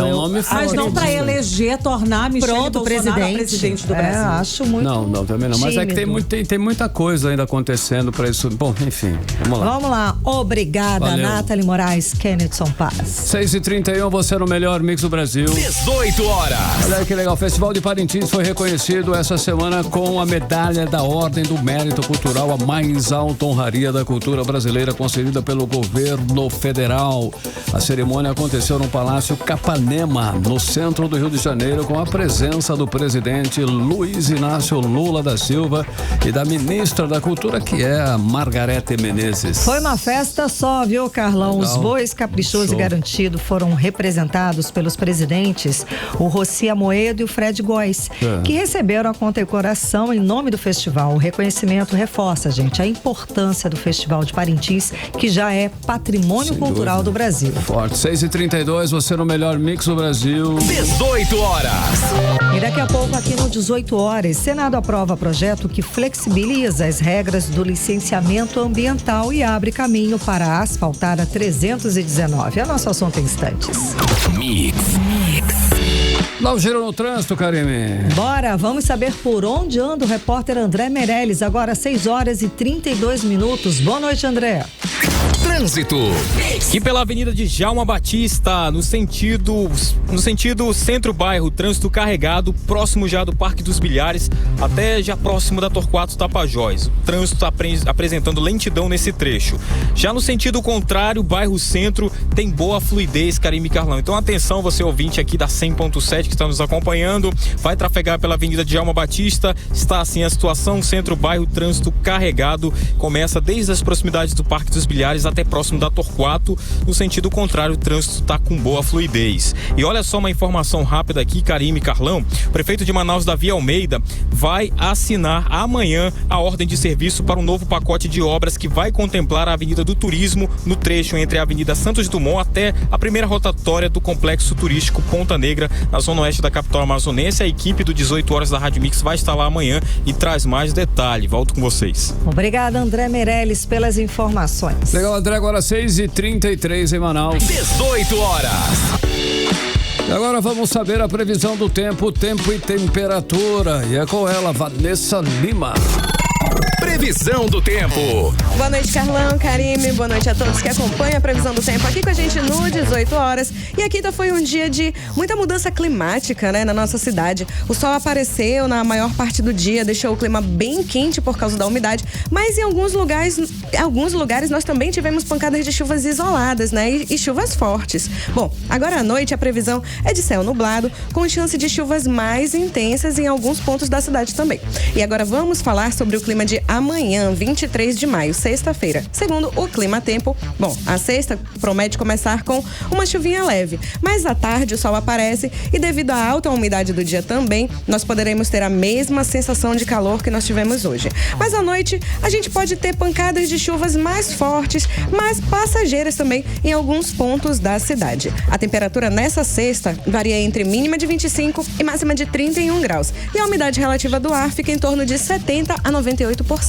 Speaker 10: Mas não para eleger, tornar a Michelle Bolsonaro a presidente do Brasil.
Speaker 3: Acho muito
Speaker 2: Não, também não. Mas é que tem muita coisa ainda acontecendo para isso. Bom, enfim, vamos lá.
Speaker 3: Obrigada, Nathalie Moraes, Kennedson Paz.
Speaker 2: 6h31, você no melhor mix do Brasil.
Speaker 1: 18 horas.
Speaker 2: Olha aí que legal, o Festival de Parintins foi reconhecido essa semana com a medalha da Ordem do Mérito Cultural, a mais alta honraria da cultura brasileira, concedida pelo governo federal. A cerimônia aconteceu no Palácio Capanema, no centro do Rio de Janeiro, com a presença presença do presidente Luiz Inácio Lula da Silva e da ministra da Cultura, que é a Margarete Menezes.
Speaker 3: Foi uma festa só, viu, Carlão?
Speaker 2: Legal.
Speaker 3: Os bois Caprichoso e Garantido foram representados pelos presidentes, o Rossi Amoedo e o Fred Góes, que receberam a condecoração em nome do festival. O reconhecimento reforça, gente, a importância do Festival de Parintins, que já é patrimônio cultural do Brasil.
Speaker 2: Forte. 6h32, você no melhor mix do Brasil.
Speaker 1: 18 horas.
Speaker 3: E daqui a pouco, aqui no 18 horas, Senado aprova projeto que flexibiliza as regras do licenciamento ambiental e abre caminho para asfaltar a 319. É o nosso assunto em instantes.
Speaker 1: Mix.
Speaker 2: Dá um giro no trânsito, Karime.
Speaker 3: Bora, vamos saber por onde anda o repórter André Meirelles, agora 6h32. Boa noite, André.
Speaker 1: Trânsito.
Speaker 4: E pela Avenida de Djalma Batista, no sentido centro-bairro, trânsito carregado, próximo já do Parque dos Bilhares, até já próximo da Torquato Tapajós. O trânsito está apresentando lentidão nesse trecho. Já no sentido contrário, bairro Centro, tem boa fluidez, Karime e Carlão. Então atenção, você ouvinte aqui da 100.7 que está nos acompanhando, vai trafegar pela Avenida de Djalma Batista, está assim a situação, centro-bairro, trânsito carregado, começa desde as proximidades do Parque dos Bilhares até próximo da Torquato. No sentido contrário, o trânsito está com boa fluidez. E olha só uma informação rápida aqui, Karime e Carlão. O prefeito de Manaus, Davi Almeida, vai assinar amanhã a ordem de serviço para um novo pacote de obras que vai contemplar a Avenida do Turismo no trecho entre a Avenida Santos Dumont até a primeira rotatória do Complexo Turístico Ponta Negra, na zona oeste da capital amazonense. A equipe do 18 horas da Rádio Mix vai estar lá amanhã e traz mais detalhe. Volto com vocês.
Speaker 3: Obrigada, André Meirelles, pelas informações.
Speaker 2: Legal, André, agora 6h33 em Manaus.
Speaker 1: 18 horas.
Speaker 2: E agora vamos saber a previsão do tempo e temperatura. E é com ela, Vanessa Lima.
Speaker 1: Previsão do tempo.
Speaker 7: Boa noite, Carlão, Karime, boa noite a todos que acompanham a previsão do tempo aqui com a gente no 18 horas. E aqui foi um dia de muita mudança climática, né, na nossa cidade. O sol apareceu na maior parte do dia, deixou o clima bem quente por causa da umidade, mas em alguns lugares nós também tivemos pancadas de chuvas isoladas, né, e chuvas fortes. Bom, agora à noite a previsão é de céu nublado, com chance de chuvas mais intensas em alguns pontos da cidade também. E agora vamos falar sobre o clima de amanhã, 23 de maio, sexta-feira. Segundo o Clima Tempo, bom, a sexta promete começar com uma chuvinha leve, mas à tarde o sol aparece e devido à alta umidade do dia também, nós poderemos ter a mesma sensação de calor que nós tivemos hoje. Mas à noite, a gente pode ter pancadas de chuvas mais fortes, mas passageiras também em alguns pontos da cidade. A temperatura nessa sexta varia entre mínima de 25 e máxima de 31 graus. E a umidade relativa do ar fica em torno de 70% a 98%.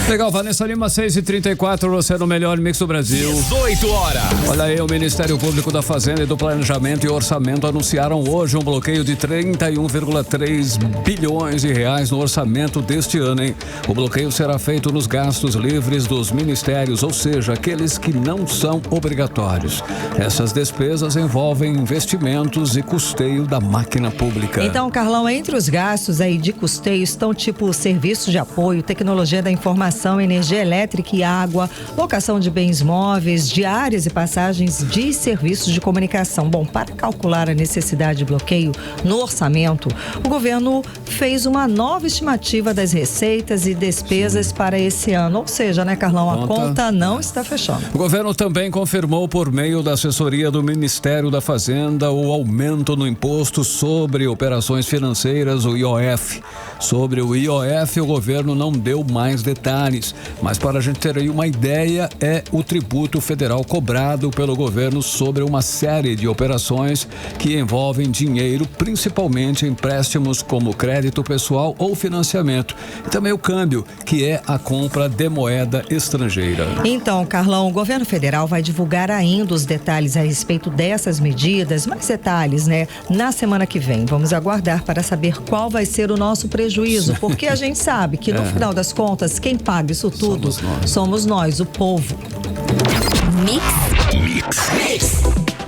Speaker 2: Legal, Vanessa Lima, 6h34, você no melhor mix do Brasil.
Speaker 1: 18 horas.
Speaker 2: Olha aí, o Ministério Público da Fazenda e do Planejamento e Orçamento anunciaram hoje um bloqueio de 31,3 bilhões de reais no orçamento deste ano, hein? O bloqueio será feito nos gastos livres dos ministérios, ou seja, aqueles que não são obrigatórios. Essas despesas envolvem investimentos e custeio da máquina pública.
Speaker 3: Então, Carlão, entre os gastos aí de custeio estão tipo serviços de apoio, tecnologia da informação, energia elétrica e água, locação de bens móveis, diárias e passagens de serviços de comunicação. Bom, para calcular a necessidade de bloqueio no orçamento, o governo fez uma nova estimativa das receitas e despesas para esse ano. Ou seja, né, Carlão, a conta não está fechando.
Speaker 2: O governo também confirmou por meio da assessoria do Ministério da Fazenda o aumento no imposto sobre operações financeiras, o IOF. Sobre o IOF, o governo não deu mais detalhes, mas para a gente ter aí uma ideia, é o tributo federal cobrado pelo governo sobre uma série de operações que envolvem dinheiro, principalmente empréstimos como crédito pessoal ou financiamento. E também o câmbio, que é a compra de moeda estrangeira.
Speaker 3: Então, Carlão, o governo federal vai divulgar ainda os detalhes a respeito dessas medidas, mais detalhes, né, na semana que vem. Vamos aguardar para saber qual vai ser o nosso prejuízo, porque a gente sabe que no final das contas, quem paga isso tudo somos nós, o povo.
Speaker 1: Mix.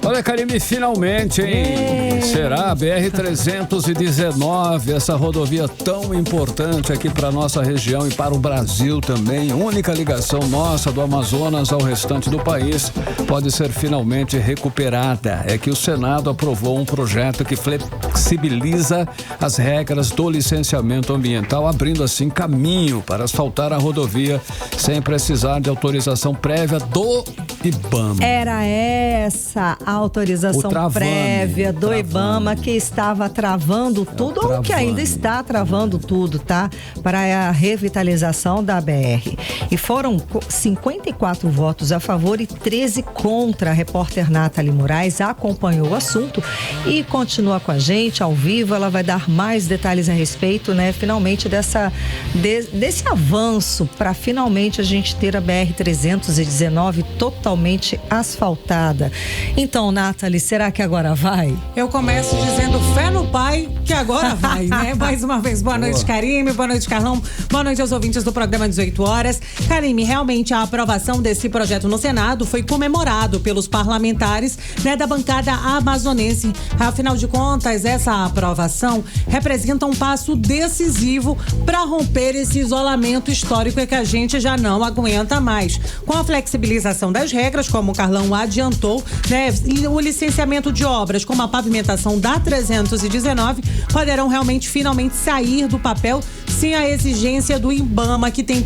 Speaker 2: Olha, Karime, finalmente, hein? Será a BR-319, essa rodovia tão importante aqui para nossa região e para o Brasil também. Única ligação nossa do Amazonas ao restante do país pode ser finalmente recuperada. É que o Senado aprovou um projeto que flexibiliza as regras do licenciamento ambiental, abrindo assim caminho para asfaltar a rodovia sem precisar de autorização prévia do IBAMA.
Speaker 3: Era essa a autorização prévia do IBAMA que estava travando tudo, ou que ainda está travando tudo, tá? Para a revitalização da BR. E foram 54 votos a favor e 13 contra. A repórter Nathalie Moraes acompanhou o assunto e continua com a gente ao vivo. Ela vai dar mais detalhes a respeito, né? Finalmente desse avanço para finalmente a gente ter a BR-319 totalmente asfaltada. Então, Nathalie, será que agora vai?
Speaker 10: Eu começo dizendo fé no pai que agora vai, né? Mais uma vez, boa noite, Karime, boa noite, Carlão, boa noite aos ouvintes do programa 18 horas. Karime, realmente a aprovação desse projeto no Senado foi comemorado pelos parlamentares, né, da bancada amazonense. Afinal de contas, essa aprovação representa um passo decisivo para romper esse isolamento histórico que a gente já não aguenta mais. Com a flexibilização das regras, como o Carlão adiantou, né, e o licenciamento de obras, como a pavimentação da 319, poderão finalmente sair do papel sem a exigência do IBAMA, que tem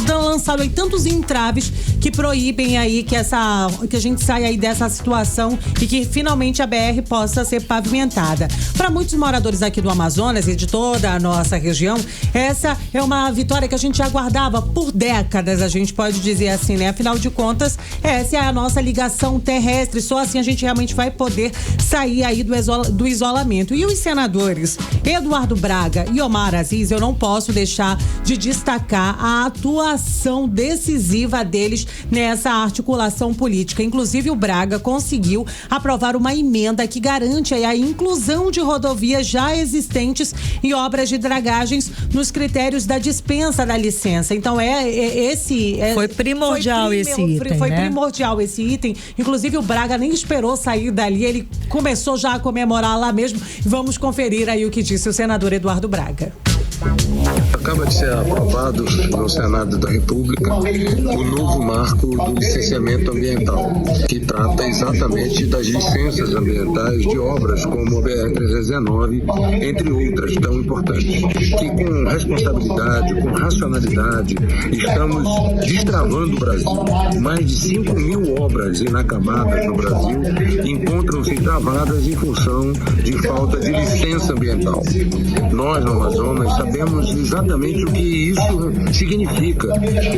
Speaker 10: lançado aí tantos entraves que proíbem aí que a gente saia aí dessa situação e que finalmente a BR possa ser pavimentada. Para muitos moradores aqui do Amazonas e de toda a nossa região, essa é uma vitória que a gente aguardava por décadas, a gente pode dizer assim, né? Afinal de contas, essa é a nossa ligação terrestre, só assim a gente realmente vai poder sair aí do isolamento. E os senadores Eduardo Braga e Omar Aziz, eu não posso deixar de destacar a atuação decisiva deles nessa articulação política. Inclusive, o Braga conseguiu aprovar uma emenda que garante a inclusão de rodovias já existentes e obras de dragagens nos critérios da dispensa da licença. Então,
Speaker 3: foi primordial esse item,
Speaker 10: Foi
Speaker 3: né?
Speaker 10: primordial esse item. Inclusive, o Braga nem esperou sair dali, ele começou já a comemorar lá mesmo. Vamos conferir aí o que disse o senador Eduardo Braga.
Speaker 11: Acaba de ser aprovado no Senado da República o novo marco do licenciamento ambiental, que trata exatamente das licenças ambientais de obras como a BR-319, entre outras tão importantes, que com responsabilidade, com racionalidade, estamos destravando o Brasil. Mais de 5 mil obras inacabadas no Brasil encontram-se travadas em função de falta de licença ambiental. Nós, no Amazonas, sabemos exatamente o que isso significa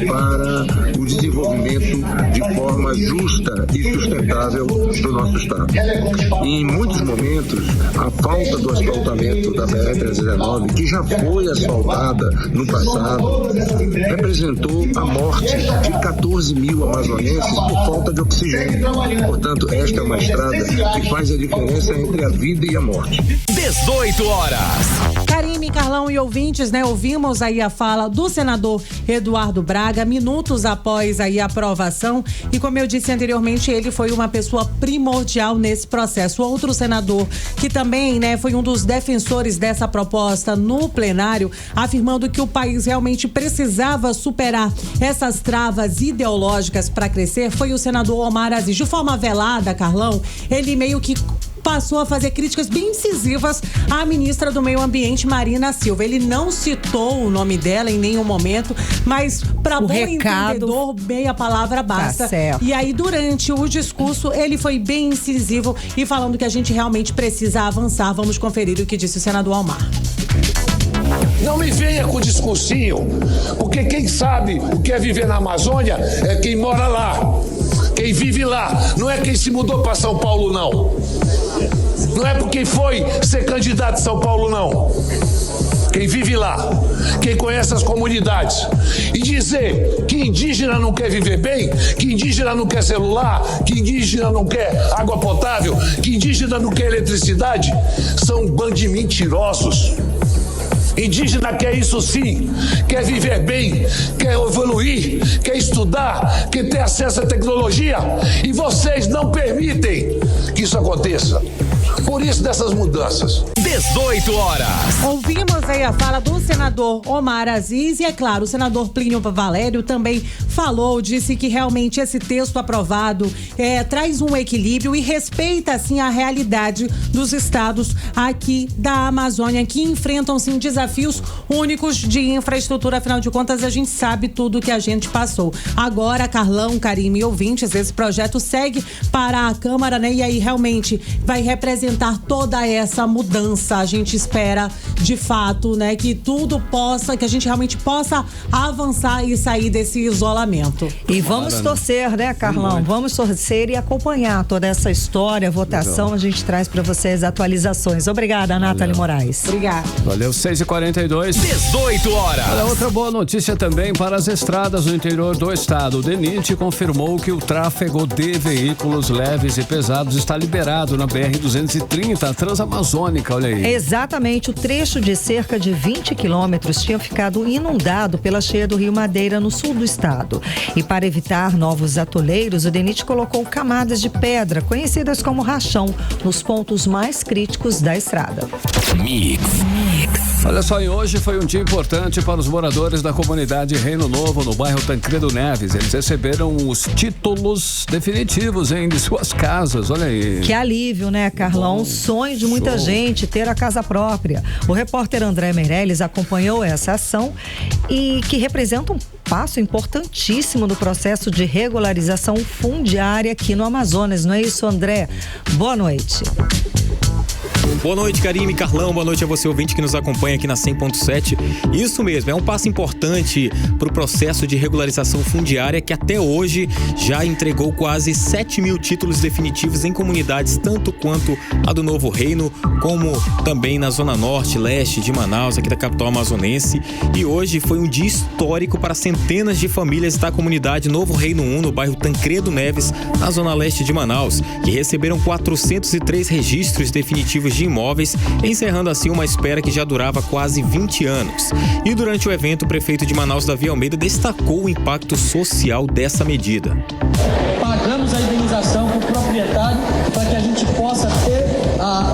Speaker 11: para o desenvolvimento de forma justa e sustentável do nosso Estado. E em muitos momentos, a falta do asfaltamento da BR-319, que já foi asfaltada no passado, representou a morte de 14 mil amazonenses por falta de oxigênio. Portanto, esta é uma estrada que faz a diferença entre a vida e a morte.
Speaker 1: 18 horas.
Speaker 10: Karime, Carlão e ouvintes, né? Ouvimos aí a fala do senador Eduardo Braga, minutos após aí a aprovação, e como eu disse anteriormente, ele foi uma pessoa primordial nesse processo. Outro senador que também, né, foi um dos defensores dessa proposta no plenário, afirmando que o país realmente precisava superar essas travas ideológicas para crescer, foi o senador Omar Aziz. De forma velada, Carlão, ele meio que passou a fazer críticas bem incisivas à ministra do Meio Ambiente, Marina Silva. Ele não citou o nome dela em nenhum momento, mas para bom entendedor, meia palavra basta.
Speaker 3: Tá,
Speaker 10: e aí, durante o discurso, ele foi bem incisivo e falando que a gente realmente precisa avançar. Vamos conferir o que disse o senador Omar.
Speaker 12: Não me venha com discursinho, porque quem sabe o que é viver na Amazônia é quem mora lá, quem vive lá, não é quem se mudou para São Paulo, não. Não é porque foi ser candidato em São Paulo, não. Quem vive lá, quem conhece as comunidades. E dizer que indígena não quer viver bem, que indígena não quer celular, que indígena não quer água potável, que indígena não quer eletricidade, são um bando de mentirosos. Indígena quer isso sim, quer viver bem, quer evoluir, quer quer estudar, quer ter acesso à tecnologia, e vocês não permitem que isso aconteça. Por isso dessas mudanças.
Speaker 1: 18 horas.
Speaker 10: Ouvimos aí a fala do senador Omar Aziz e, é claro, o senador Plínio Valério também disse que realmente esse texto aprovado traz um equilíbrio e respeita, assim, a realidade dos estados aqui da Amazônia, que enfrentam, sim, desafios únicos de infraestrutura. Afinal de contas, a gente sabe tudo que a gente passou. Agora, Carlão, Karime e ouvintes, esse projeto segue para a Câmara, né? E aí realmente vai representar toda essa mudança. A gente espera, de fato, né, que tudo possa, que a gente realmente possa avançar e sair desse isolamento.
Speaker 3: E vamos torcer, né, Carlão? Vamos torcer e acompanhar toda essa história, votação. A gente traz para vocês atualizações. Obrigada, Nathalie Moraes.
Speaker 10: Obrigada.
Speaker 2: Valeu, 6h42.
Speaker 1: 18 horas.
Speaker 2: Olha, outra boa notícia também para as estradas no interior do estado. O DENIT confirmou que o tráfego de veículos leves e pesados está liberado na BR-230, a Transamazônica, olha aí.
Speaker 3: Exatamente, o trecho de cerca de 20 quilômetros tinha ficado inundado pela cheia do Rio Madeira no sul do estado. E para evitar novos atoleiros, o DENIT colocou camadas de pedra, conhecidas como rachão, nos pontos mais críticos da estrada.
Speaker 1: Mix.
Speaker 2: Olha só, e hoje foi um dia importante para os moradores da comunidade Reino Novo, no bairro Tancredo Neves. Eles receberam os títulos definitivos, de suas casas, olha aí.
Speaker 3: Que alívio, né, Carlão? Um sonho de muita gente ter a casa própria. O repórter André Meirelles acompanhou essa ação e que representa um passo importantíssimo no processo de regularização fundiária aqui no Amazonas. Não é isso, André? Boa noite.
Speaker 4: Boa noite, Karime e Carlão. Boa noite a você, ouvinte, que nos acompanha aqui na 100.7. Isso mesmo, é um passo importante para o processo de regularização fundiária que até hoje já entregou quase 7 mil títulos definitivos em comunidades tanto quanto a do Novo Reino, como também na zona norte, leste de Manaus, aqui da capital amazonense. E hoje foi um dia histórico para centenas de famílias da comunidade Novo Reino 1, no bairro Tancredo Neves, na zona leste de Manaus, que receberam 403 registros definitivos de imóveis, encerrando assim uma espera que já durava quase 20 anos. E durante o evento, o prefeito de Manaus, Davi Almeida, destacou o impacto social dessa medida.
Speaker 13: Pagamos a indenização para o proprietário para que a gente possa ter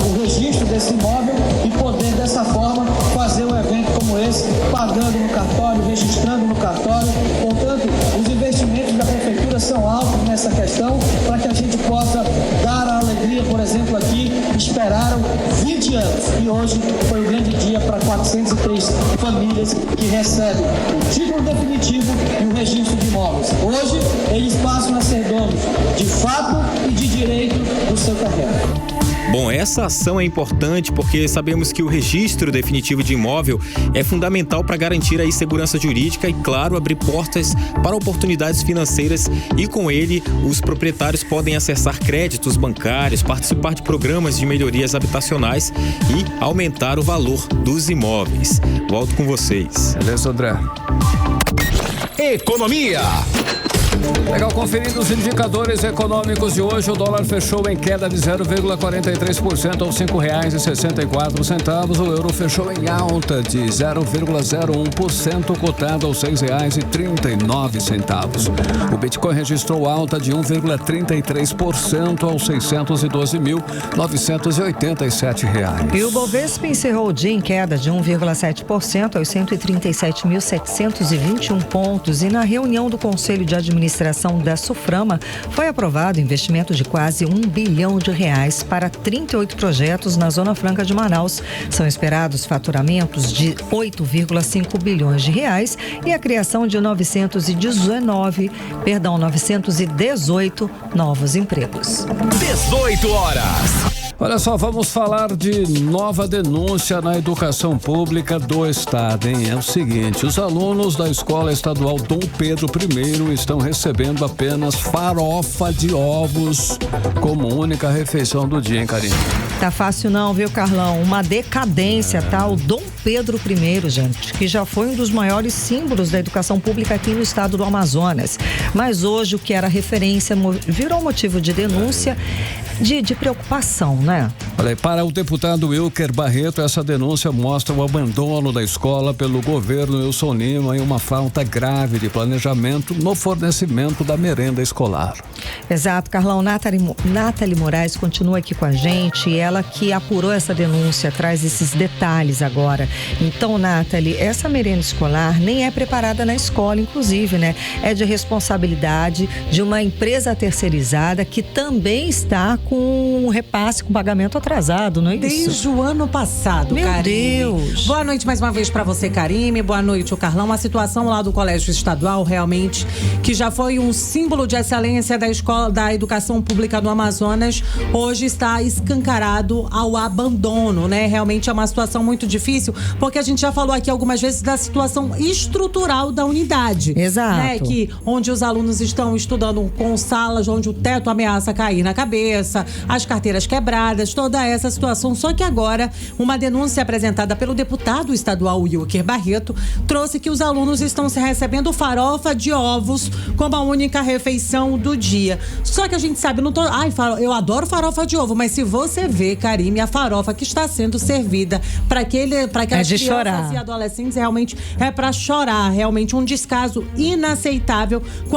Speaker 13: o registro desse imóvel e poder dessa forma fazer um evento como esse, pagando no cartório, registrando no cartório. Portanto, os investimentos da prefeitura são altos nessa questão para que a gente possa dar a alegria, por exemplo, aqui esperaram 20 anos e hoje foi um grande dia para 403 famílias que recebem o título definitivo e o registro de imóveis. Hoje eles passam a ser donos de fato e de direito do seu terreno.
Speaker 4: Bom, essa ação é importante porque sabemos que o registro definitivo de imóvel é fundamental para garantir a segurança jurídica e, claro, abrir portas para oportunidades financeiras e, com ele, os proprietários podem acessar créditos bancários, participar de programas de melhorias habitacionais e aumentar o valor dos imóveis. Volto com vocês.
Speaker 2: Beleza, André?
Speaker 1: Economia.
Speaker 2: Legal, conferindo os indicadores econômicos de hoje, o dólar fechou em queda de 0,43% aos R$5,64. O euro fechou em alta de 0,01%, cotado aos R$6,39. O Bitcoin registrou alta de 1,33% aos R$612.987.
Speaker 3: E o Bovespa encerrou o dia em queda de 1,7% aos 137.721 pontos. E na reunião do Conselho de Administração da Suframa, foi aprovado investimento de quase R$1 bilhão para 38 projetos na Zona Franca de Manaus. São esperados faturamentos de R$8,5 bilhões e a criação de 918 novos empregos.
Speaker 1: 18 horas.
Speaker 2: Olha só, vamos falar de nova denúncia na educação pública do estado, hein? É o seguinte, os alunos da Escola Estadual Dom Pedro I estão recebendo apenas farofa de ovos como única refeição do dia, hein, Karine?
Speaker 3: Tá fácil não, viu, Carlão? Uma decadência, tá? O Dom Pedro I, gente, que já foi um dos maiores símbolos da educação pública aqui no estado do Amazonas. Mas hoje o que era referência virou motivo de denúncia. de preocupação, né?
Speaker 2: Olha, para o deputado Wilker Barreto, essa denúncia mostra o abandono da escola pelo governo Wilson Lima e uma falta grave de planejamento no fornecimento da merenda escolar.
Speaker 3: Exato, Carlão. Nathalie Moraes continua aqui com a gente, ela que apurou essa denúncia, traz esses detalhes agora. Então, Nathalie, essa merenda escolar nem é preparada na escola, inclusive, né? É de responsabilidade de uma empresa terceirizada que também está com repasse, com pagamento atrasado, não é isso?
Speaker 10: Desde o ano passado,
Speaker 3: Meu
Speaker 10: Karime.
Speaker 3: Deus.
Speaker 10: Boa noite mais uma vez para você, Karime. Boa noite, o Carlão. A situação lá do Colégio Estadual, realmente, que já foi um símbolo de excelência da escola, da educação pública do Amazonas, hoje está escancarado ao abandono, né? Realmente é uma situação muito difícil, porque a gente já falou aqui algumas vezes da situação estrutural da unidade.
Speaker 3: Exato.
Speaker 10: Né? Que onde os alunos estão estudando com salas onde o teto ameaça cair na cabeça, as carteiras quebradas, toda essa situação. Só que agora, uma denúncia apresentada pelo deputado estadual Wilker Barreto trouxe que os alunos estão se recebendo farofa de ovos como a única refeição do dia. Só que a gente sabe, eu adoro farofa de ovo, mas se você vê, Karime, a farofa que está sendo servida para aquelas crianças
Speaker 3: chorar.
Speaker 10: E adolescentes, realmente é para chorar, realmente um descaso inaceitável com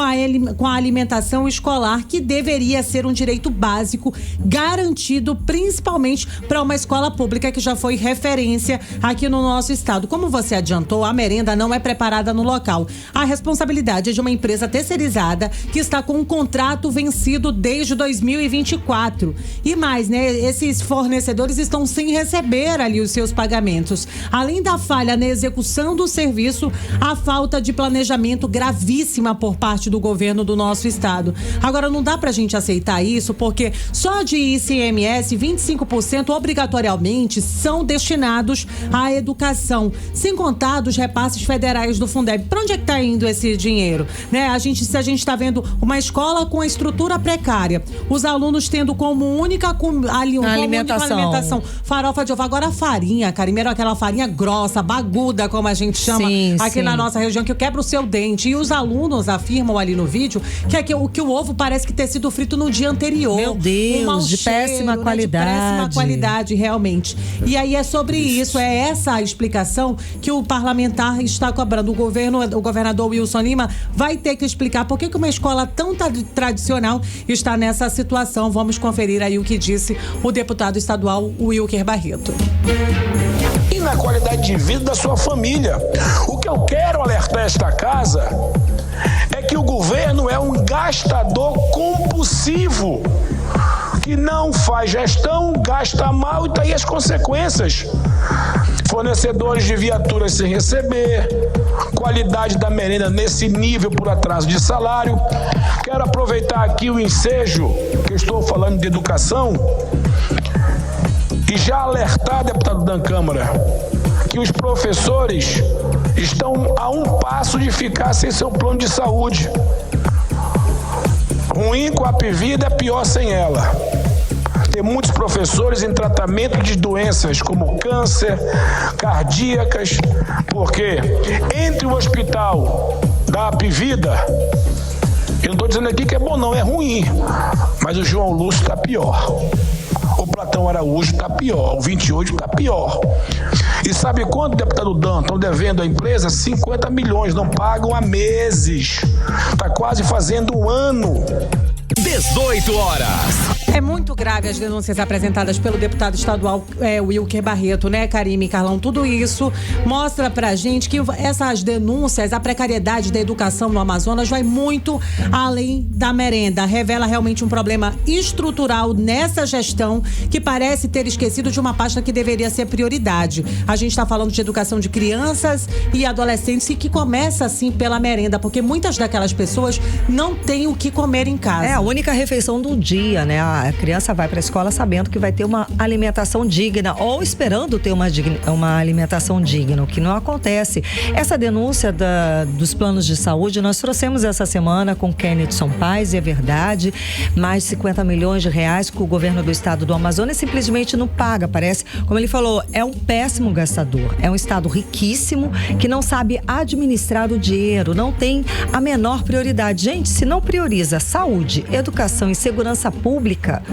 Speaker 10: a alimentação escolar, que deveria ser um direito básico garantido principalmente para uma escola pública que já foi referência aqui no nosso estado. Como você adiantou, a merenda não é preparada no local. A responsabilidade é de uma empresa terceirizada que está com um contrato vencido desde 2024. E mais, né? Esses fornecedores estão sem receber ali os seus pagamentos. Além da falha na execução do serviço, a falta de planejamento gravíssima por parte do governo do nosso estado. Agora, não dá pra gente aceitar isso, porque só de ICMS, 25% obrigatoriamente são destinados à educação, sem contar dos repasses federais do Fundeb. Pra onde é que tá indo esse dinheiro? Né? Se a gente está vendo uma escola com a estrutura precária, os alunos tendo como única alimentação farofa de ovo. Agora a farinha, Karime, aquela farinha grossa, baguda, como a gente chama aqui na nossa região, que quebra o seu dente. E os alunos afirmam ali no vídeo que o ovo parece que ter sido frito no dia anterior.
Speaker 3: Meu Deus, de péssima qualidade.
Speaker 10: De péssima qualidade, realmente. E aí é sobre isso, é essa a explicação que o parlamentar está cobrando. O governador Wilson Lima vai ter que explicar por que uma escola tão tradicional está nessa situação. Vamos conferir aí o que disse o deputado estadual Wilker Barreto.
Speaker 12: E na qualidade de vida da sua família. O que eu quero alertar esta casa é que o governo é um gastador compulsivo, que não faz gestão, gasta mal, e tá aí as consequências. Fornecedores de viaturas sem receber, qualidade da merenda nesse nível por atraso de salário. Quero aproveitar aqui o ensejo, que eu estou falando de educação, e já alertar, deputado da Câmara, que os professores estão a um passo de ficar sem seu plano de saúde. Ruim com a Apivida, é pior sem ela. Tem muitos professores em tratamento de doenças como câncer, cardíacas, porque entre o hospital da Apivida, eu não estou dizendo aqui que é bom não, é ruim, mas o João Lúcio está pior. O Platão Araújo está pior, o 28 está pior. E sabe quanto, deputado Dan, estão devendo à empresa? 50 milhões, não pagam há meses. Está quase fazendo um ano.
Speaker 1: 18 horas.
Speaker 10: É muito grave as denúncias apresentadas pelo deputado estadual Wilker Barreto, né, Karime e Carlão? Tudo isso mostra pra gente que essas denúncias, a precariedade da educação no Amazonas vai muito além da merenda. Revela realmente um problema estrutural nessa gestão que parece ter esquecido de uma pasta que deveria ser prioridade. A gente está falando de educação de crianças e adolescentes e que começa assim pela merenda, porque muitas daquelas pessoas não têm o que comer em casa.
Speaker 3: É a única refeição do dia, né? A criança vai para a escola sabendo que vai ter uma alimentação digna ou esperando ter uma alimentação digna, o que não acontece. Essa denúncia dos planos de saúde nós trouxemos essa semana com Kennedson Paz, e é verdade, mais de 50 milhões de reais que o governo do estado do Amazonas simplesmente não paga. Parece, como ele falou, é um péssimo gastador. É um estado riquíssimo que não sabe administrar o dinheiro, não tem a menor prioridade. Gente, se não prioriza saúde, educação e segurança pública,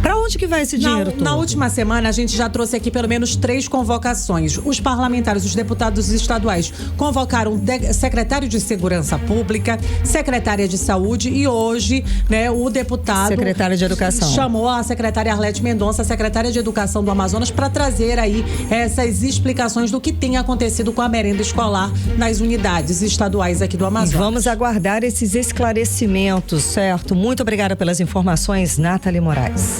Speaker 3: para onde onde que vai esse dinheiro todo?
Speaker 10: Na última semana, a gente já trouxe aqui pelo menos 3 convocações. Os parlamentares, os deputados estaduais, convocaram secretário de Segurança Pública, secretária de Saúde e hoje, né, o deputado...
Speaker 3: Secretária de Educação.
Speaker 10: Chamou a secretária Arlete Mendonça, secretária de Educação do Amazonas, para trazer aí essas explicações do que tem acontecido com a merenda escolar nas unidades estaduais aqui do Amazonas.
Speaker 3: E vamos aguardar esses esclarecimentos, certo? Muito obrigada pelas informações, Nathalie Moraes.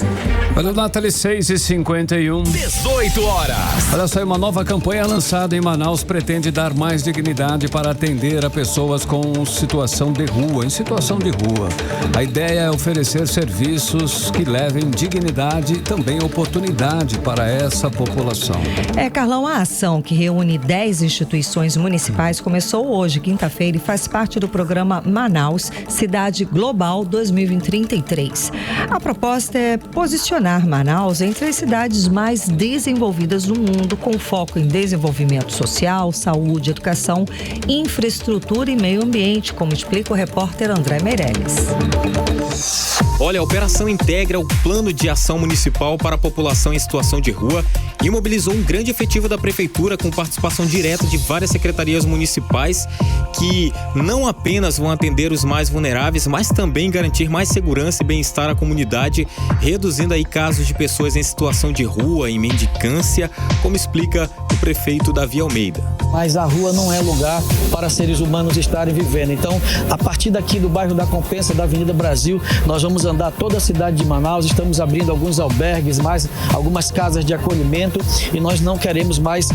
Speaker 2: Valeu, Nathalie, 6h51.
Speaker 1: 18 horas.
Speaker 2: Olha só, uma nova campanha lançada em Manaus pretende dar mais dignidade para atender a pessoas com situação de rua, em situação de rua. A ideia é oferecer serviços que levem dignidade e também oportunidade para essa população.
Speaker 3: Carlão, a ação que reúne 10 instituições municipais começou hoje, quinta-feira, e faz parte do programa Manaus Cidade Global 2033. A proposta é posicionar Manaus entre as cidades mais desenvolvidas do mundo, com foco em desenvolvimento social, saúde, educação, infraestrutura e meio ambiente, como explica o repórter André Meirelles.
Speaker 4: Olha, a operação integra o Plano de Ação Municipal para a População em Situação de Rua e mobilizou um grande efetivo da Prefeitura com participação direta de várias secretarias municipais que não apenas vão atender os mais vulneráveis, mas também garantir mais segurança e bem-estar à comunidade, reduzindo aí casos de pessoas em situação de rua, em mendicância, como explica o prefeito Davi Almeida.
Speaker 13: Mas a rua não é lugar para seres humanos estarem vivendo. Então, a partir daqui do bairro da Compensa, da Avenida Brasil, nós vamos andar toda a cidade de Manaus, estamos abrindo alguns albergues, mais algumas casas de acolhimento e nós não queremos mais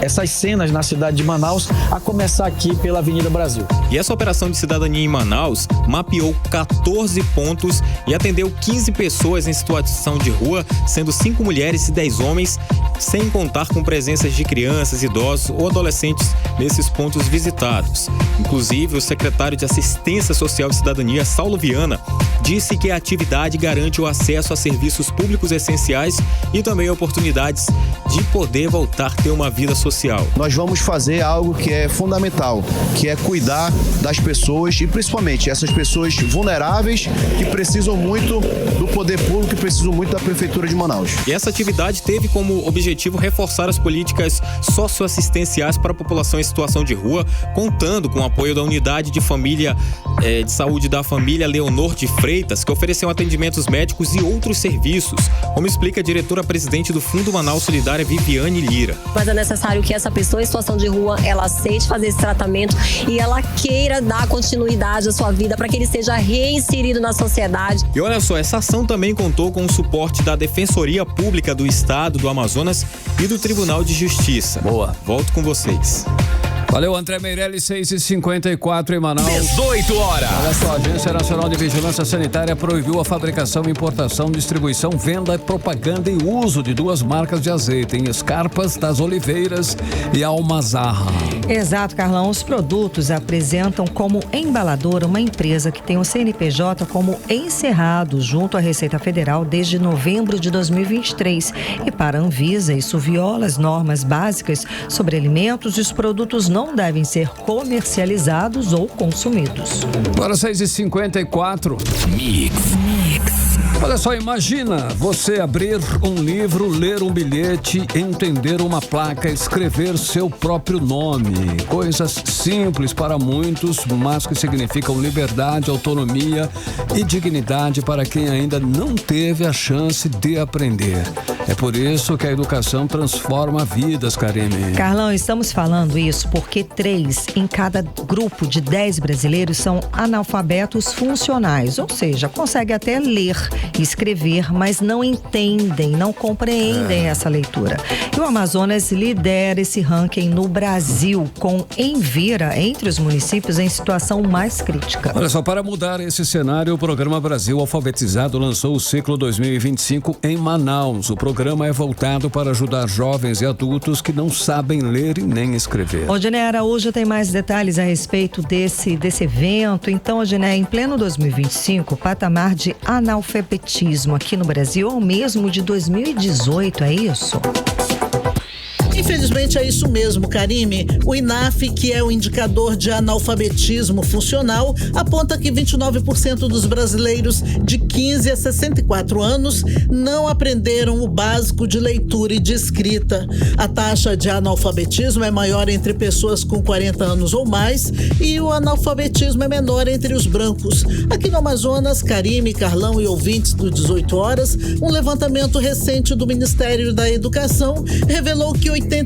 Speaker 13: essas cenas na cidade de Manaus, a começar aqui pela Avenida Brasil.
Speaker 4: E essa operação de cidadania em Manaus mapeou 14 pontos e atendeu 15 pessoas em situação de rua, sendo 5 mulheres e 10 homens, sem contar com presenças de crianças, idosos ou adolescentes nesses pontos visitados. Inclusive, o secretário de Assistência Social e Cidadania, Saulo Viana, disse que a atividade garante o acesso a serviços públicos essenciais e também oportunidades de poder voltar a ter uma vida social.
Speaker 14: Nós vamos fazer algo que é fundamental, que é cuidar das pessoas e principalmente essas pessoas vulneráveis que precisam muito do poder público e precisam muito da Prefeitura de Manaus.
Speaker 4: E essa atividade teve como objetivo reforçar as políticas socioassistenciais para a população em situação de rua, contando com o apoio da Unidade de de Saúde da Família Leonor de Freitas, que ofereceu atendimentos médicos e outros serviços, como explica a diretora-presidente do Fundo Manaus Solidária, Viviane Lira.
Speaker 15: Mas é necessário que essa pessoa em situação de rua, ela aceite fazer esse tratamento e ela queira dar continuidade à sua vida para que ele seja reinserido na sociedade.
Speaker 4: E olha só, essa ação também contou com o suporte da Defensoria Pública do Estado do Amazonas e do Tribunal de Justiça.
Speaker 2: Boa.
Speaker 4: Volto com vocês.
Speaker 2: Valeu, André Meirelles, 6h54 em Manaus.
Speaker 1: 18 horas.
Speaker 2: Olha só, a Agência Nacional de Vigilância Sanitária proibiu a fabricação, importação, distribuição, venda, propaganda e uso de 2 marcas de azeite, em Escarpas das Oliveiras e Almazarra.
Speaker 3: Exato, Carlão. Os produtos apresentam como embaladora uma empresa que tem o CNPJ como encerrado junto à Receita Federal desde novembro de 2023. E para a Anvisa, isso viola as normas básicas sobre alimentos e os produtos não devem ser comercializados ou consumidos.
Speaker 2: Agora 6h54. Mix. Olha só, imagina você abrir um livro, ler um bilhete, entender uma placa, escrever seu próprio nome. Coisas simples para muitos, mas que significam liberdade, autonomia e dignidade para quem ainda não teve a chance de aprender. É por isso que a educação transforma vidas, Karine.
Speaker 3: Carlão, estamos falando isso porque 3 em cada grupo de 10 brasileiros são analfabetos funcionais, ou seja, conseguem até ler e escrever, mas não entendem, não compreendem essa leitura. E o Amazonas lidera esse ranking no Brasil, com Envira entre os municípios em situação mais crítica.
Speaker 2: Olha só, para mudar esse cenário, o Programa Brasil Alfabetizado lançou o ciclo 2025 em Manaus. O programa é voltado para ajudar jovens e adultos que não sabem ler e nem escrever.
Speaker 3: Odiné Araújo tem mais detalhes a respeito desse evento. Então, Odiné, em pleno 2025, o patamar de analfabetismo aqui no Brasil é o mesmo de 2018, é isso?
Speaker 16: Infelizmente é isso mesmo, Karime. O INAF, que é o indicador de analfabetismo funcional, aponta que 29% dos brasileiros de 15 a 64 anos não aprenderam o básico de leitura e de escrita. A taxa de analfabetismo é maior entre pessoas com 40 anos ou mais e o analfabetismo é menor entre os brancos. Aqui no Amazonas, Karime, Carlão e ouvintes do 18 Horas, um levantamento recente do Ministério da Educação revelou que 81%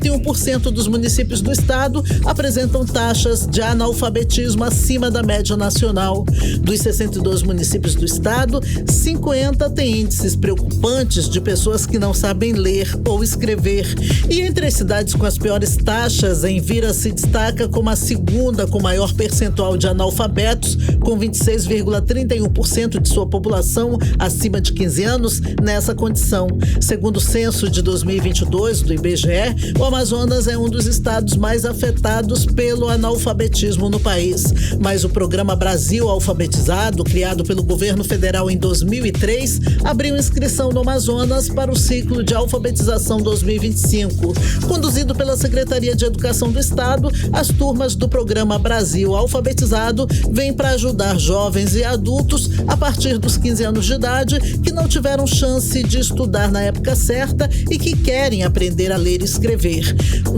Speaker 16: dos municípios do estado apresentam taxas de analfabetismo acima da média nacional. Dos 62 municípios do estado, 50 têm índices preocupantes de pessoas que não sabem ler ou escrever. E entre as cidades com as piores taxas, Envira se destaca como a segunda com maior percentual de analfabetos, com 26,31% de sua população acima de 15 anos nessa condição. Segundo o censo de 2022 do IBGE, o Amazonas é um dos estados mais afetados pelo analfabetismo no país. Mas o programa Brasil Alfabetizado, criado pelo governo federal em 2003, abriu inscrição no Amazonas para o ciclo de alfabetização 2025. Conduzido pela Secretaria de Educação do Estado, as turmas do programa Brasil Alfabetizado vêm para ajudar jovens e adultos a partir dos 15 anos de idade que não tiveram chance de estudar na época certa e que querem aprender a ler e escrever.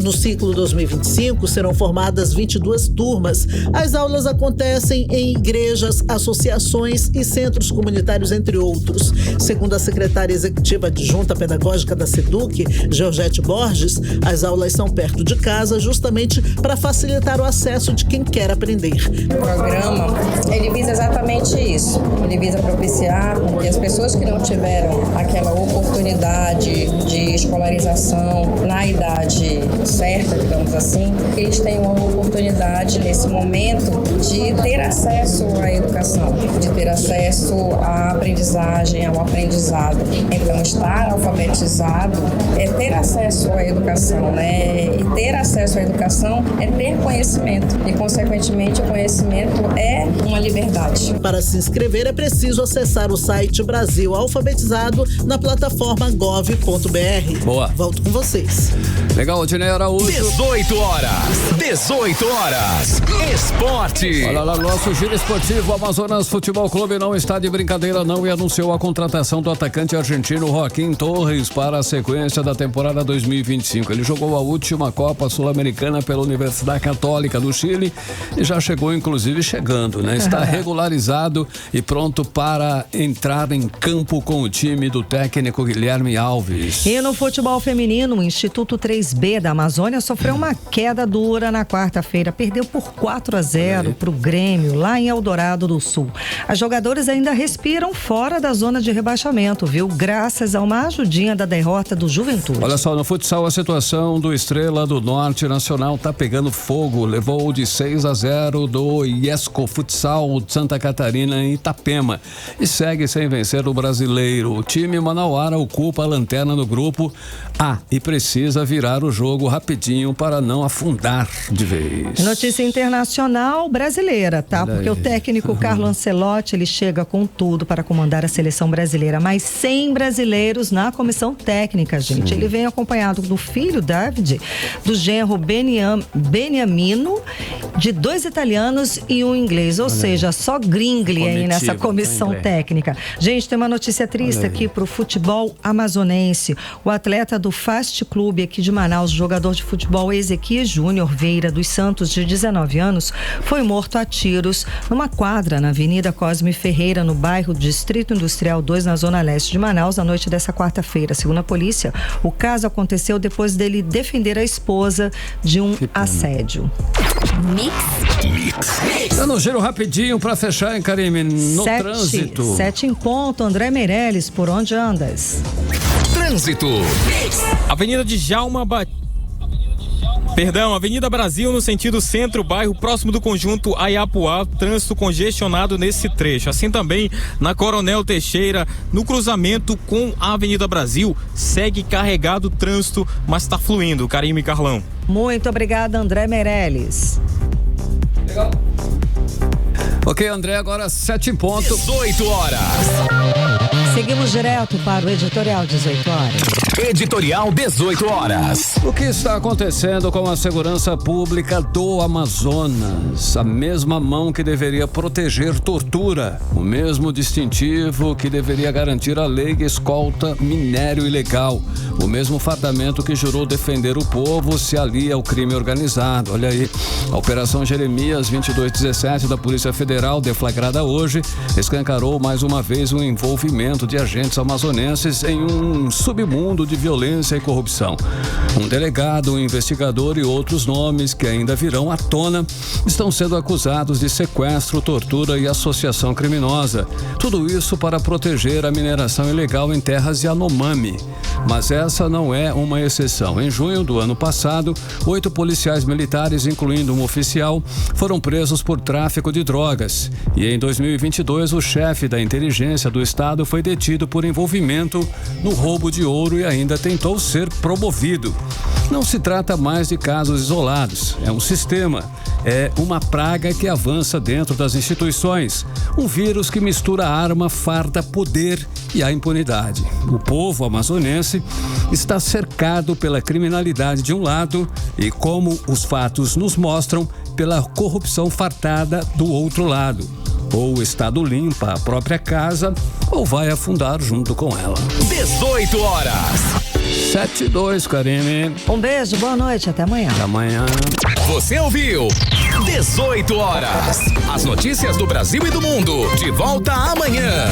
Speaker 16: No ciclo 2025 serão formadas 22 turmas. As aulas acontecem em igrejas, associações e centros comunitários, entre outros. Segundo a secretária executiva adjunta pedagógica da SEDUC, Georgette Borges, as aulas são perto de casa justamente para facilitar o acesso de quem quer aprender.
Speaker 17: O programa, ele visa exatamente isso. Ele visa propiciar que as pessoas que não tiveram aquela oportunidade de escolarização na idade certa, digamos assim, que eles tenham uma oportunidade nesse momento de ter acesso à educação, de ter acesso à aprendizagem, ao aprendizado. Então, estar alfabetizado é ter acesso à educação, né? E ter acesso à educação é ter conhecimento. E, consequentemente, o conhecimento é uma liberdade.
Speaker 16: Para se inscrever, é preciso acessar o site Brasil Alfabetizado na plataforma gov.br.
Speaker 2: Boa.
Speaker 16: Volto com vocês.
Speaker 2: Legal, Odinei Araújo.
Speaker 1: 18 horas. 18 horas. Esporte.
Speaker 2: Olha lá, nosso giro esportivo. Amazonas Futebol Clube não está de brincadeira não e anunciou a contratação do atacante argentino Joaquim Torres para a sequência da temporada 2025. Ele jogou a última Copa Sul-Americana pela Universidade Católica do Chile e já chegou, inclusive, chegando, né? Está regularizado e pronto para entrar em campo com o time do técnico Guilherme Alves.
Speaker 3: E no futebol feminino, o Instituto 3B da Amazônia sofreu uma queda dura na quarta-feira. Perdeu por 4-0 para o Grêmio, lá em Eldorado do Sul. As jogadoras ainda respiram fora da zona de rebaixamento, viu? Graças a uma ajudinha da derrota do Juventude.
Speaker 2: Olha só, no futsal a situação do Estrela do Norte Nacional tá pegando fogo. Levou de 6-0 do Iesco Futsal de Santa Catarina em Itapema e segue sem vencer o Brasileiro. O time manauara ocupa a lanterna no grupo A e precisa virar o jogo rapidinho para não afundar de vez.
Speaker 3: Notícia internacional brasileira, tá? Porque o técnico Carlo Ancelotti, ele chega com tudo para comandar a seleção brasileira, mas 100 brasileiros na comissão técnica, gente. Sim. Ele vem acompanhado do filho David, do genro Beniamino, de 2 italianos e um inglês, ou seja, só gringli aí nessa comissão técnica. Gente, tem uma notícia triste aqui pro futebol amazonense. O atleta do Fast Clube aqui de Manaus, jogador de futebol Ezequiel Júnior Veira dos Santos, de 19 anos, foi morto a tiros numa quadra na Avenida Cosme Ferreira, no bairro Distrito Industrial 2, na zona leste de Manaus, na noite dessa quarta-feira. Segundo a polícia, o caso aconteceu depois dele defender a esposa de um assédio.
Speaker 2: Mix. Dando um giro rapidinho pra fechar, hein, Karime? No trânsito.
Speaker 3: 7 em ponto. André Meirelles, por onde andas?
Speaker 1: Trânsito.
Speaker 4: Avenida Avenida Brasil, no sentido centro-bairro, próximo do conjunto Ayapuá, trânsito congestionado nesse trecho. Assim também na Coronel Teixeira, no cruzamento com a Avenida Brasil, segue carregado o trânsito, mas está fluindo. Karime e Carlão.
Speaker 3: Muito obrigada, André Meirelles.
Speaker 2: Legal. Ok, André, agora 7 em ponto.
Speaker 1: 18 horas.
Speaker 3: Seguimos direto para o Editorial 18 horas.
Speaker 1: Editorial 18 horas.
Speaker 2: O que está acontecendo com a segurança pública do Amazonas? A mesma mão que deveria proteger tortura, o mesmo distintivo que deveria garantir a lei que escolta minério ilegal, o mesmo fardamento que jurou defender o povo se alia ao crime organizado. Olha aí, a Operação Jeremias 2217 da Polícia Federal, deflagrada hoje, escancarou mais uma vez o envolvimento de agentes amazonenses em um submundo de violência e corrupção. Um delegado, um investigador e outros nomes que ainda virão à tona estão sendo acusados de sequestro, tortura e associação criminosa. Tudo isso para proteger a mineração ilegal em terras Yanomami. Mas essa não é uma exceção. Em junho do ano passado, 8 policiais militares, incluindo um oficial, foram presos por tráfico de drogas. E em 2022, o chefe da inteligência do estado foi detido por envolvimento no roubo de ouro e ainda tentou ser promovido. Não se trata mais de casos isolados, é um sistema, é uma praga que avança dentro das instituições, um vírus que mistura arma, farda, poder e a impunidade. O povo amazonense está cercado pela criminalidade de um lado e, como os fatos nos mostram, pela corrupção fartada do outro lado. Ou o Estado limpa a própria casa ou vai afundar junto com ela.
Speaker 1: 18 horas.
Speaker 2: 7-2, Karine.
Speaker 3: Um beijo, boa noite, até amanhã.
Speaker 2: Até amanhã.
Speaker 1: Você ouviu 18 horas. As notícias do Brasil e do mundo. De volta amanhã.